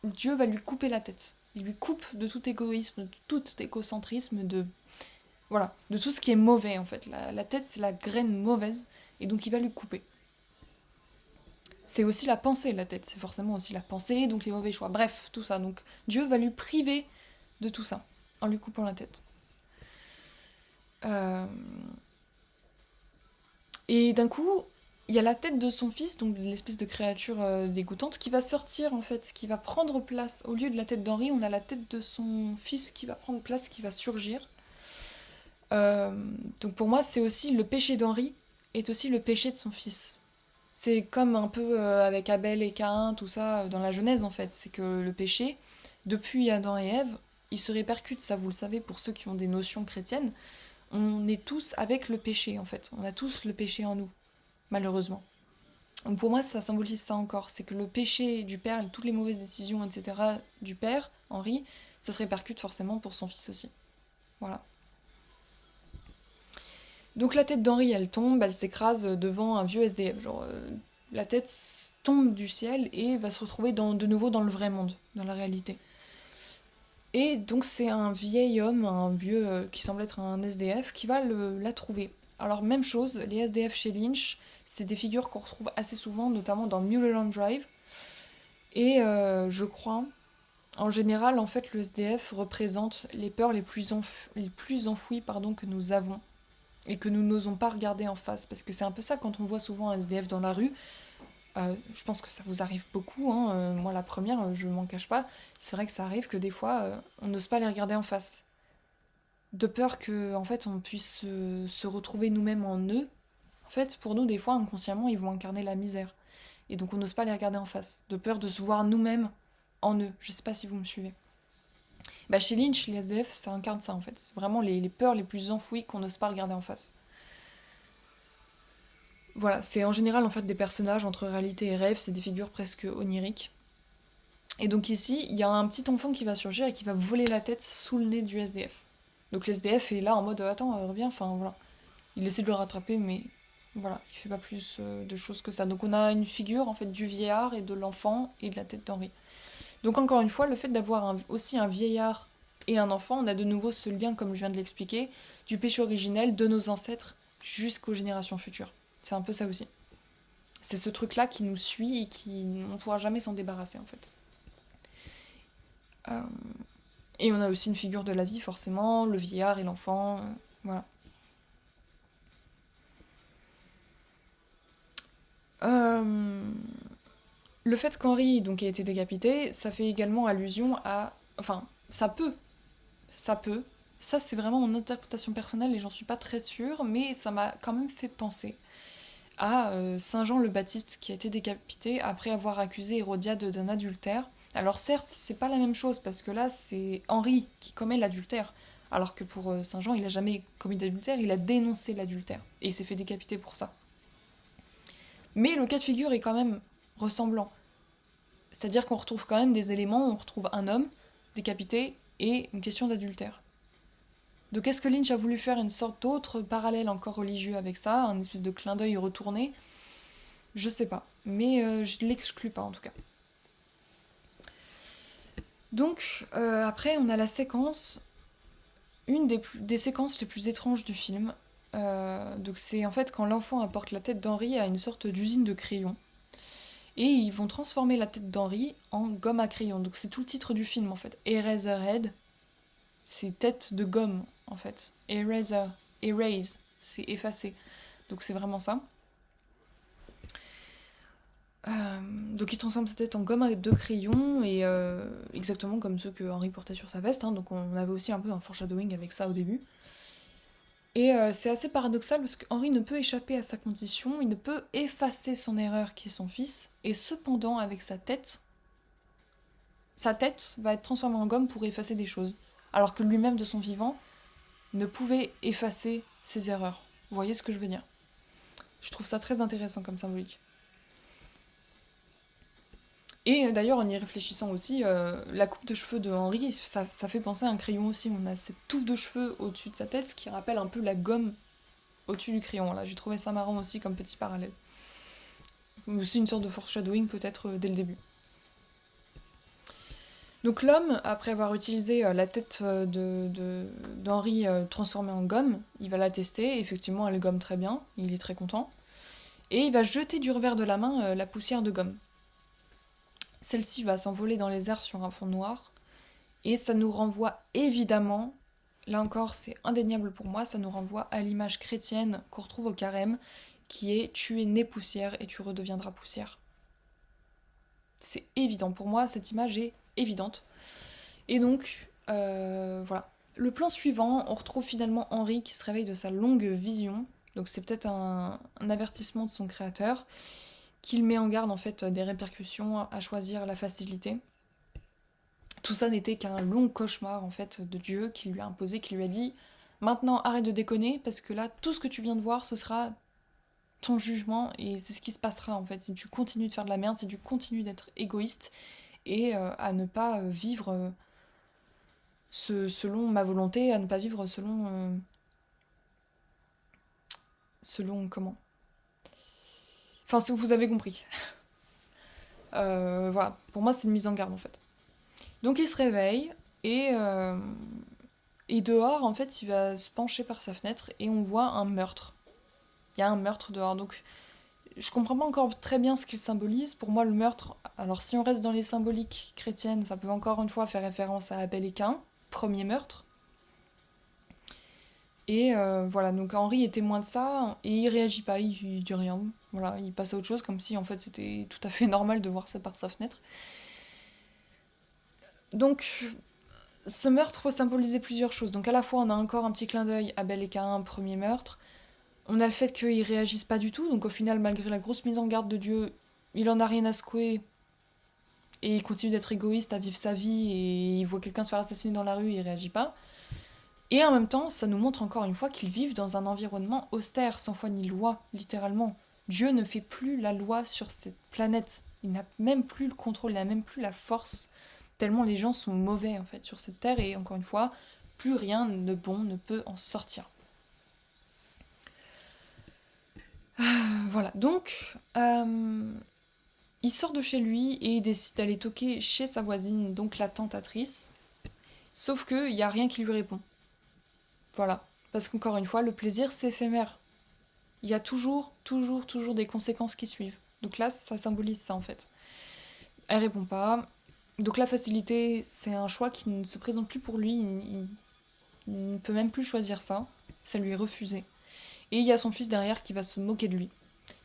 Dieu va lui couper la tête. Il lui coupe de tout égoïsme, de tout égocentrisme, voilà, de tout ce qui est mauvais, en fait. La tête, c'est la graine mauvaise, et donc il va lui couper. C'est aussi la pensée, la tête. C'est forcément aussi la pensée, donc les mauvais choix. Bref, tout ça. Donc Dieu va lui priver de tout ça, en lui coupant la tête. Et d'un coup, il y a la tête de son fils, donc l'espèce de créature dégoûtante, qui va sortir en fait, qui va prendre place. Au lieu de la tête d'Henri, on a la tête de son fils qui va prendre place, qui va surgir. Donc pour moi, c'est aussi le péché d'Henri, est aussi le péché de son fils. C'est comme un peu avec Abel et Caïn, tout ça, dans la Genèse en fait. C'est que le péché, depuis Adam et Ève, il se répercute, ça vous le savez pour ceux qui ont des notions chrétiennes, on est tous avec le péché en fait. On a tous le péché en nous, malheureusement. Donc pour moi, ça symbolise ça encore. C'est que le péché du père, toutes les mauvaises décisions, etc. du père, Henri, ça se répercute forcément pour son fils aussi. Voilà. Donc la tête d'Henri, elle tombe, elle s'écrase devant un vieux SDF. Genre, la tête tombe du ciel et va se retrouver de nouveau dans le vrai monde, dans la réalité. Et donc c'est un vieil homme, un vieux qui semble être un SDF, qui va la trouver. Alors même chose, les SDF chez Lynch, c'est des figures qu'on retrouve assez souvent, notamment dans Mulholland Drive. Et je crois, en général, en fait, le SDF représente les peurs les plus enfouies que nous avons et que nous n'osons pas regarder en face. Parce que c'est un peu ça quand on voit souvent un SDF dans la rue. Je pense que ça vous arrive beaucoup, hein. Moi la première, je m'en cache pas. C'est vrai que ça arrive que des fois, on n'ose pas les regarder en face. De peur que, en fait, on puisse se retrouver nous-mêmes en eux. En fait, pour nous, des fois, inconsciemment, ils vont incarner la misère. Et donc on n'ose pas les regarder en face. De peur de se voir nous-mêmes en eux. Je sais pas si vous me suivez. Bah, chez Lynch, les SDF, ça incarne ça en fait. C'est vraiment les peurs les plus enfouies qu'on n'ose pas regarder en face. Voilà, c'est en général en fait des personnages entre réalité et rêve, c'est des figures presque oniriques. Et donc ici, il y a un petit enfant qui va surgir et qui va voler la tête sous le nez du SDF. Donc le SDF est là en mode attends, reviens, enfin voilà. Il essaie de le rattraper, mais voilà, il fait pas plus de choses que ça. Donc on a une figure en fait du vieillard et de l'enfant et de la tête d'Henri. Donc encore une fois, le fait d'avoir aussi un vieillard et un enfant, on a de nouveau ce lien, comme je viens de l'expliquer, du péché originel de nos ancêtres jusqu'aux générations futures. C'est un peu ça aussi. C'est ce truc-là qui nous suit et qui on ne pourra jamais s'en débarrasser en fait. Et on a aussi une figure de la vie forcément, le vieillard et l'enfant, voilà. Le fait qu'Henri donc ait été décapité, ça fait également allusion à... Enfin, ça peut. Ça, c'est vraiment mon interprétation personnelle et j'en suis pas très sûre, mais ça m'a quand même fait penser à Saint Jean le Baptiste qui a été décapité après avoir accusé Hérodiade d'un adultère. Alors certes, c'est pas la même chose parce que là, c'est Henri qui commet l'adultère, alors que pour Saint Jean, il a jamais commis d'adultère, il a dénoncé l'adultère, et il s'est fait décapiter pour ça. Mais le cas de figure est quand même ressemblant. C'est-à-dire qu'on retrouve quand même des éléments, on retrouve un homme décapité et une question d'adultère. Donc est-ce que Lynch a voulu faire une sorte d'autre parallèle encore religieux avec ça, un espèce de clin d'œil retourné? Je sais pas, mais je l'exclus pas en tout cas. Donc après on a la séquence, une des séquences les plus étranges du film. Donc c'est en fait quand l'enfant apporte la tête d'Henri à une sorte d'usine de crayons. Et ils vont transformer la tête d'Henri en gomme à crayon. Donc c'est tout le titre du film en fait. Eraserhead, c'est tête de gomme en fait. Erase, c'est effacer. Donc c'est vraiment ça. Donc il transforme sa tête en gomme à deux crayons, et exactement comme ceux que Henri portait sur sa veste. Hein. Donc on avait aussi un peu un foreshadowing avec ça au début. Et c'est assez paradoxal parce qu'Henri ne peut échapper à sa condition, il ne peut effacer son erreur qui est son fils, et cependant avec sa tête va être transformée en gomme pour effacer des choses, alors que lui-même de son vivant ne pouvait effacer ses erreurs. Vous voyez ce que je veux dire? Je trouve ça très intéressant comme symbolique. Et d'ailleurs, en y réfléchissant aussi, la coupe de cheveux de Henri, ça fait penser à un crayon aussi. On a cette touffe de cheveux au-dessus de sa tête, ce qui rappelle un peu la gomme au-dessus du crayon. Là, j'ai trouvé ça marrant aussi comme petit parallèle. Aussi une sorte de foreshadowing peut-être dès le début. Donc l'homme, après avoir utilisé la tête d'Henri transformée en gomme, il va la tester, effectivement elle gomme très bien, il est très content, et il va jeter du revers de la main la poussière de gomme. Celle-ci va s'envoler dans les airs sur un fond noir, et ça nous renvoie évidemment, là encore c'est indéniable pour moi, ça nous renvoie à l'image chrétienne qu'on retrouve au carême, qui est « tu es né poussière et tu redeviendras poussière ». C'est évident, pour moi cette image est évidente. Et donc, voilà. Le plan suivant, on retrouve finalement Henri qui se réveille de sa longue vision, donc c'est peut-être un avertissement de son créateur, qu'il met en garde en fait des répercussions à choisir la facilité. Tout ça n'était qu'un long cauchemar en fait de Dieu qui lui a imposé, qui lui a dit maintenant arrête de déconner parce que là tout ce que tu viens de voir ce sera ton jugement et c'est ce qui se passera en fait si tu continues de faire de la merde, si tu continues d'être égoïste et à ne pas vivre selon ma volonté, à ne pas vivre selon comment. Enfin, vous avez compris. Voilà, pour moi c'est une mise en garde en fait. Donc il se réveille et dehors en fait il va se pencher par sa fenêtre et on voit un meurtre. Il y a un meurtre dehors, donc je comprends pas encore très bien ce qu'il symbolise. Pour moi le meurtre, alors si on reste dans les symboliques chrétiennes, ça peut encore une fois faire référence à Abel et Caïn, premier meurtre. Et voilà, donc Henri est témoin de ça, et il réagit pas, il dit rien. Voilà, il passe à autre chose, comme si en fait c'était tout à fait normal de voir ça par sa fenêtre. Donc, ce meurtre peut symboliser plusieurs choses. Donc à la fois on a encore un petit clin d'œil Abel et Caïn, premier meurtre. On a le fait qu'ils réagissent pas du tout, donc au final, malgré la grosse mise en garde de Dieu, il en a rien à secouer. Et il continue d'être égoïste, à vivre sa vie, et il voit quelqu'un se faire assassiner dans la rue et il réagit pas. Et en même temps, ça nous montre encore une fois qu'ils vivent dans un environnement austère, sans foi ni loi, littéralement. Dieu ne fait plus la loi sur cette planète. Il n'a même plus le contrôle, il n'a même plus la force, tellement les gens sont mauvais en fait sur cette terre, et encore une fois, plus rien de bon ne peut en sortir. Voilà, donc il sort de chez lui et il décide d'aller toquer chez sa voisine, donc la tentatrice, sauf qu'il n'y a rien qui lui répond. Voilà, parce qu'encore une fois, le plaisir c'est éphémère. Il y a toujours des conséquences qui suivent. Donc là, ça symbolise ça en fait. Elle répond pas. Donc la facilité, c'est un choix qui ne se présente plus pour lui. Il ne peut même plus choisir ça. Ça lui est refusé. Et il y a son fils derrière qui va se moquer de lui.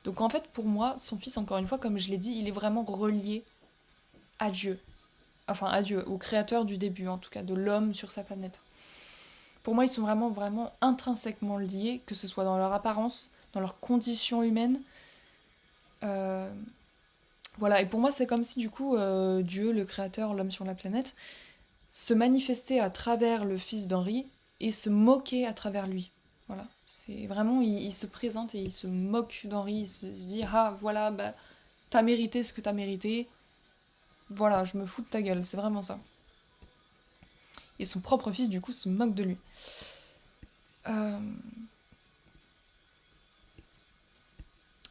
Donc en fait, pour moi, son fils, encore une fois, comme je l'ai dit, il est vraiment relié à Dieu. Enfin, à Dieu, au créateur du début, en tout cas, de l'homme sur sa planète. Pour moi, ils sont vraiment intrinsèquement liés, que ce soit dans leur apparence, dans leurs conditions humaines. Voilà, et pour moi, c'est comme si, du coup, Dieu, le créateur, l'homme sur la planète, se manifestait à travers le fils d'Henri et se moquer à travers lui. Voilà, c'est vraiment, il se présente et il se moque d'Henri, il se dit, ah voilà, bah, t'as mérité ce que t'as mérité, voilà, je me fous de ta gueule, c'est vraiment ça. Et son propre fils, du coup, se moque de lui. Euh,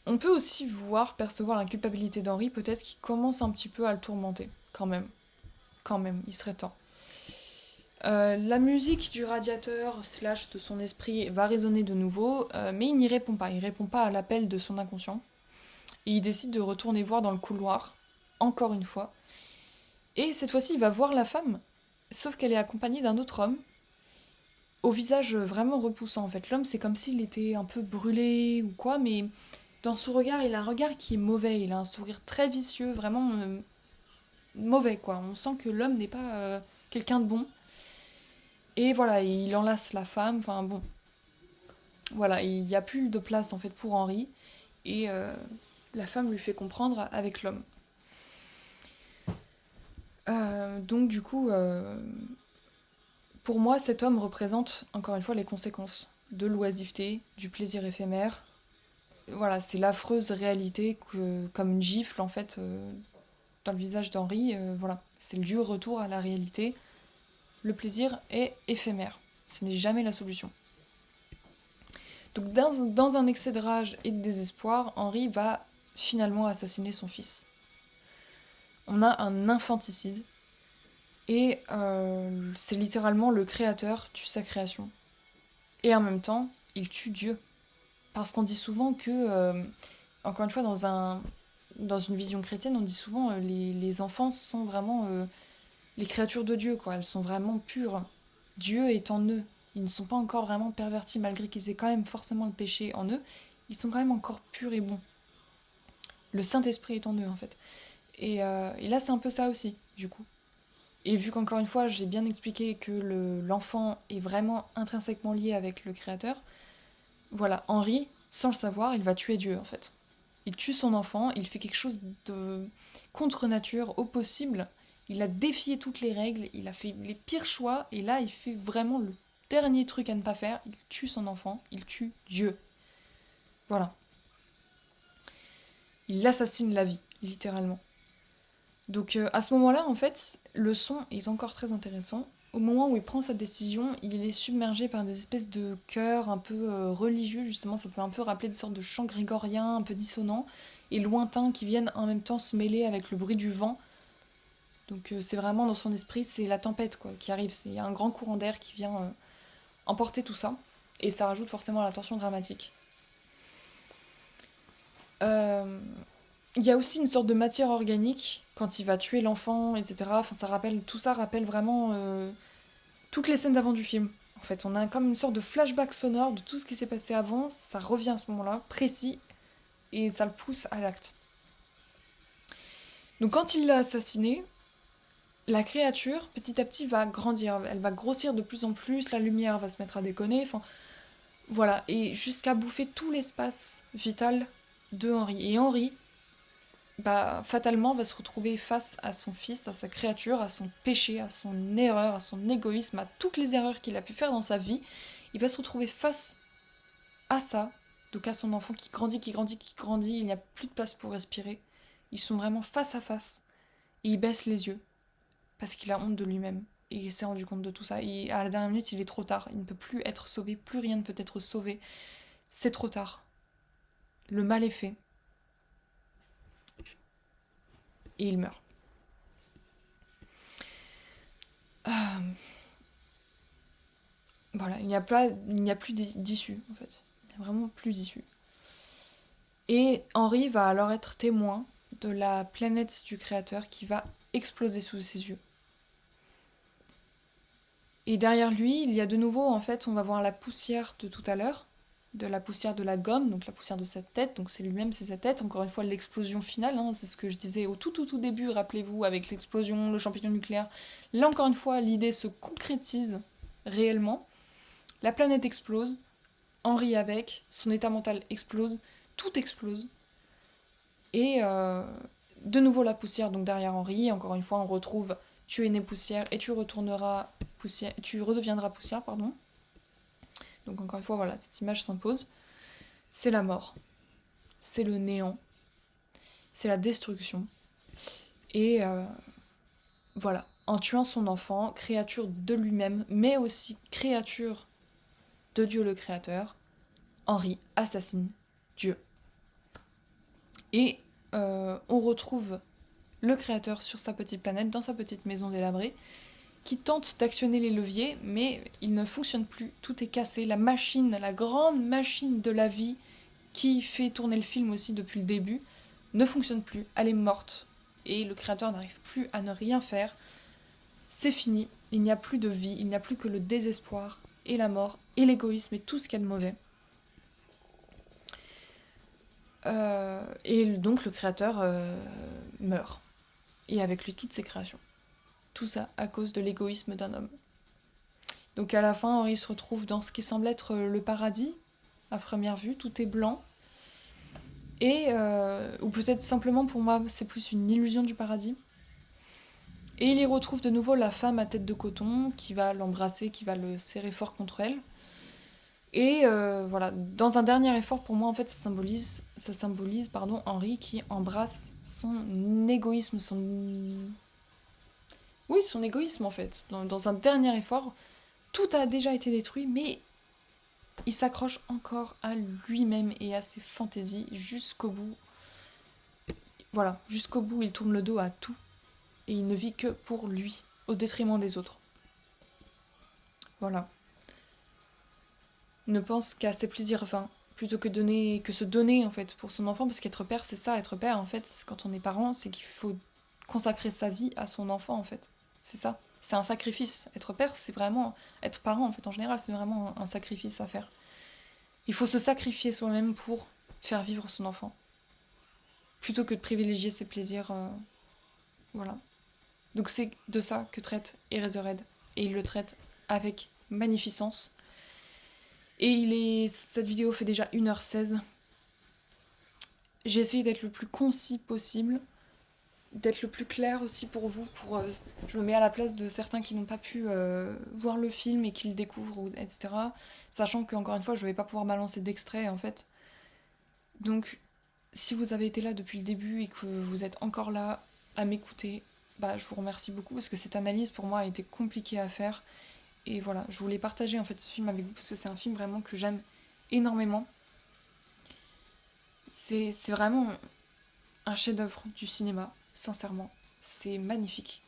On peut aussi percevoir la culpabilité d'Henri, peut-être qu'il commence un petit peu à le tourmenter, quand même. Quand même, il serait temps. La musique du radiateur slash de son esprit va résonner de nouveau, mais il n'y répond pas. Il répond pas à l'appel de son inconscient. Et il décide de retourner voir dans le couloir, encore une fois. Et cette fois-ci, il va voir la femme, sauf qu'elle est accompagnée d'un autre homme, au visage vraiment repoussant. En fait, l'homme, c'est comme s'il était un peu brûlé ou quoi, mais dans son regard, il a un regard qui est mauvais. Il a un sourire très vicieux, vraiment mauvais, quoi. On sent que l'homme n'est pas quelqu'un de bon. Et voilà, il enlace la femme, enfin bon. Voilà, il n'y a plus de place en fait pour Henri. Et la femme lui fait comprendre avec l'homme. Donc du coup, pour moi, cet homme représente encore une fois les conséquences de l'oisiveté, du plaisir éphémère. Voilà, c'est l'affreuse réalité que, comme une gifle en fait dans le visage d'Henri. Voilà, c'est le dur retour à la réalité. Le plaisir est éphémère. Ce n'est jamais la solution. Donc dans un excès de rage et de désespoir, Henri va finalement assassiner son fils. On a un infanticide et c'est littéralement le créateur tue sa création. Et en même temps, il tue Dieu. Parce qu'on dit souvent que, encore une fois, dans une vision chrétienne, on dit souvent les enfants sont vraiment les créatures de Dieu, quoi. Elles sont vraiment pures. Dieu est en eux. Ils ne sont pas encore vraiment pervertis, malgré qu'ils aient quand même forcément le péché en eux. Ils sont quand même encore purs et bons. Le Saint-Esprit est en eux, en fait. Et là, c'est un peu ça aussi, du coup. Et vu qu'encore une fois, j'ai bien expliqué que l'enfant est vraiment intrinsèquement lié avec le Créateur, voilà, Henri, sans le savoir, il va tuer Dieu, en fait. Il tue son enfant, il fait quelque chose de contre nature, au possible. Il a défié toutes les règles, il a fait les pires choix, et là, il fait vraiment le dernier truc à ne pas faire. Il tue son enfant, il tue Dieu. Voilà. Il assassine la vie, littéralement. Donc à ce moment-là, en fait, le son est encore très intéressant. Au moment où il prend sa décision, il est submergé par des espèces de chœurs un peu religieux, justement, ça peut un peu rappeler des sortes de chants grégoriens un peu dissonants et lointains qui viennent en même temps se mêler avec le bruit du vent. Donc c'est vraiment dans son esprit, c'est la tempête quoi, qui arrive, c'est un grand courant d'air qui vient emporter tout ça, et ça rajoute forcément à la tension dramatique. Euh, Il y a aussi une sorte de matière organique quand il va tuer l'enfant, etc. Enfin, tout ça rappelle vraiment toutes les scènes d'avant du film. En fait, on a comme une sorte de flashback sonore de tout ce qui s'est passé avant. Ça revient à ce moment-là, précis, et ça le pousse à l'acte. Donc, quand il l'a assassiné, la créature, petit à petit, va grandir. Elle va grossir de plus en plus. La lumière va se mettre à déconner. Enfin, voilà, et jusqu'à bouffer tout l'espace vital de Henri. Et Henri, bah, fatalement va se retrouver face à son fils, à sa créature, à son péché, à son erreur, à son égoïsme, à toutes les erreurs qu'il a pu faire dans sa vie. Il va se retrouver face à ça, donc à son enfant qui grandit, qui grandit, qui grandit, il n'y a plus de place pour respirer. Ils sont vraiment face à face. Et il baisse les yeux, parce qu'il a honte de lui-même. Et il s'est rendu compte de tout ça. Et à la dernière minute, il est trop tard. Il ne peut plus être sauvé, plus rien ne peut être sauvé. C'est trop tard. Le mal est fait. Et il meurt. Euh, Voilà, il n'y a plus d'issue, en fait. Il n'y a vraiment plus d'issue. Et Henri va alors être témoin de la planète du Créateur qui va exploser sous ses yeux. Et derrière lui, il y a de nouveau, en fait, on va voir la poussière de tout à l'heure, de la poussière de la gomme, donc la poussière de sa tête, donc c'est lui-même, c'est sa tête, encore une fois l'explosion finale, hein, c'est ce que je disais au tout début, rappelez-vous, avec l'explosion, le champignon nucléaire. Là encore une fois, l'idée se concrétise réellement, la planète explose, Henri avec, son état mental explose, tout explose, et de nouveau la poussière, donc derrière Henri, encore une fois on retrouve tu es né poussière et tu redeviendras poussière, pardon. Donc encore une fois, voilà, cette image s'impose. C'est la mort, c'est le néant, c'est la destruction. Et voilà, en tuant son enfant, créature de lui-même, mais aussi créature de Dieu le Créateur, Henri assassine Dieu. Et on retrouve le Créateur sur sa petite planète, dans sa petite maison délabrée, qui tente d'actionner les leviers, mais il ne fonctionne plus, tout est cassé, la machine, la grande machine de la vie, qui fait tourner le film aussi depuis le début, ne fonctionne plus, elle est morte, et le Créateur n'arrive plus à ne rien faire, c'est fini, il n'y a plus de vie, il n'y a plus que le désespoir, et la mort, et l'égoïsme, et tout ce qu'il y a de mauvais. Et donc le Créateur meurt, et avec lui toutes ses créations. Tout ça à cause de l'égoïsme d'un homme. Donc à la fin, Henri se retrouve dans ce qui semble être le paradis, à première vue, tout est blanc, et ou peut-être simplement pour moi c'est plus une illusion du paradis. Et il y retrouve de nouveau la femme à tête de coton qui va l'embrasser, qui va le serrer fort contre elle. Et voilà, dans un dernier effort pour moi en fait ça symbolise Henri qui embrasse son égoïsme, son égoïsme en fait. Dans un dernier effort, tout a déjà été détruit, mais il s'accroche encore à lui-même et à ses fantaisies jusqu'au bout. Voilà, jusqu'au bout, il tourne le dos à tout. Et il ne vit que pour lui, au détriment des autres. Voilà. Il ne pense qu'à ses plaisirs vains, plutôt que se donner en fait pour son enfant, parce qu'être père, c'est ça, être père en fait, quand on est parent, c'est qu'il faut consacrer sa vie à son enfant en fait. C'est ça. C'est un sacrifice. Être père, c'est vraiment... Être parent en fait, en général, c'est vraiment un sacrifice à faire. Il faut se sacrifier soi-même pour faire vivre son enfant. Plutôt que de privilégier ses plaisirs. Voilà. Donc c'est de ça que traite Eraserhead. Et il le traite avec magnificence. Et cette vidéo fait déjà 1h16. J'ai essayé d'être le plus concis possible. D'être le plus clair aussi pour vous. Je me mets à la place de certains qui n'ont pas pu voir le film et qui le découvrent, etc. Sachant qu'encore une fois, je ne vais pas pouvoir balancer d'extrait en fait. Donc, si vous avez été là depuis le début et que vous êtes encore là à m'écouter, je vous remercie beaucoup parce que cette analyse pour moi a été compliquée à faire. Et voilà, je voulais partager en fait ce film avec vous parce que c'est un film vraiment que j'aime énormément. C'est vraiment un chef-d'œuvre du cinéma, sincèrement. C'est magnifique.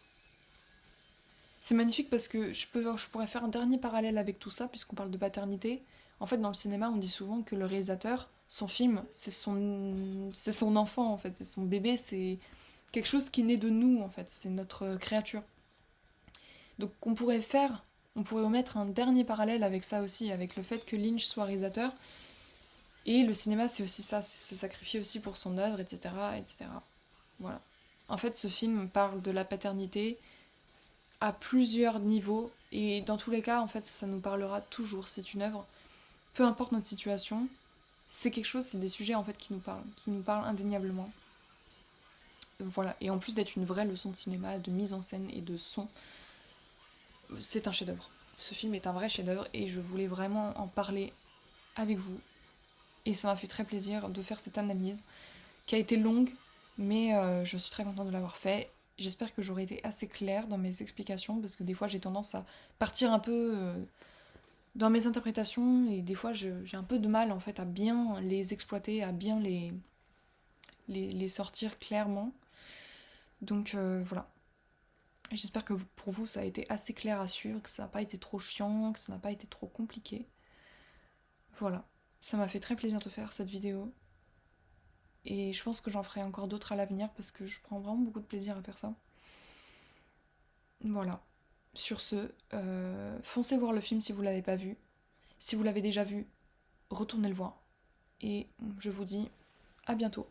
C'est magnifique parce que je pourrais faire un dernier parallèle avec tout ça, puisqu'on parle de paternité. En fait, dans le cinéma, on dit souvent que le réalisateur, son film, c'est son enfant, en fait. C'est son bébé, c'est quelque chose qui naît de nous, en fait. C'est notre créature. Donc, on pourrait omettre un dernier parallèle avec ça aussi, avec le fait que Lynch soit réalisateur. Et le cinéma, c'est aussi ça, c'est se sacrifier aussi pour son œuvre, etc., etc. Voilà. En fait, ce film parle de la paternité à plusieurs niveaux, et dans tous les cas, en fait, ça nous parlera toujours. C'est une œuvre, peu importe notre situation, c'est quelque chose, c'est des sujets en fait qui nous parlent indéniablement. Voilà, et en plus d'être une vraie leçon de cinéma, de mise en scène et de son, c'est un chef-d'œuvre. Ce film est un vrai chef-d'œuvre et je voulais vraiment en parler avec vous. Et ça m'a fait très plaisir de faire cette analyse qui a été longue, mais je suis très contente de l'avoir fait. J'espère que j'aurai été assez claire dans mes explications, parce que des fois j'ai tendance à partir un peu dans mes interprétations, et des fois j'ai un peu de mal en fait à bien les exploiter, à bien les sortir clairement. Donc voilà. J'espère que pour vous ça a été assez clair à suivre, que ça n'a pas été trop chiant, que ça n'a pas été trop compliqué. Voilà. Ça m'a fait très plaisir de faire cette vidéo. Et je pense que j'en ferai encore d'autres à l'avenir parce que je prends vraiment beaucoup de plaisir à faire ça. Voilà. Sur ce, foncez voir le film si vous ne l'avez pas vu. Si vous l'avez déjà vu, retournez le voir. Et je vous dis à bientôt.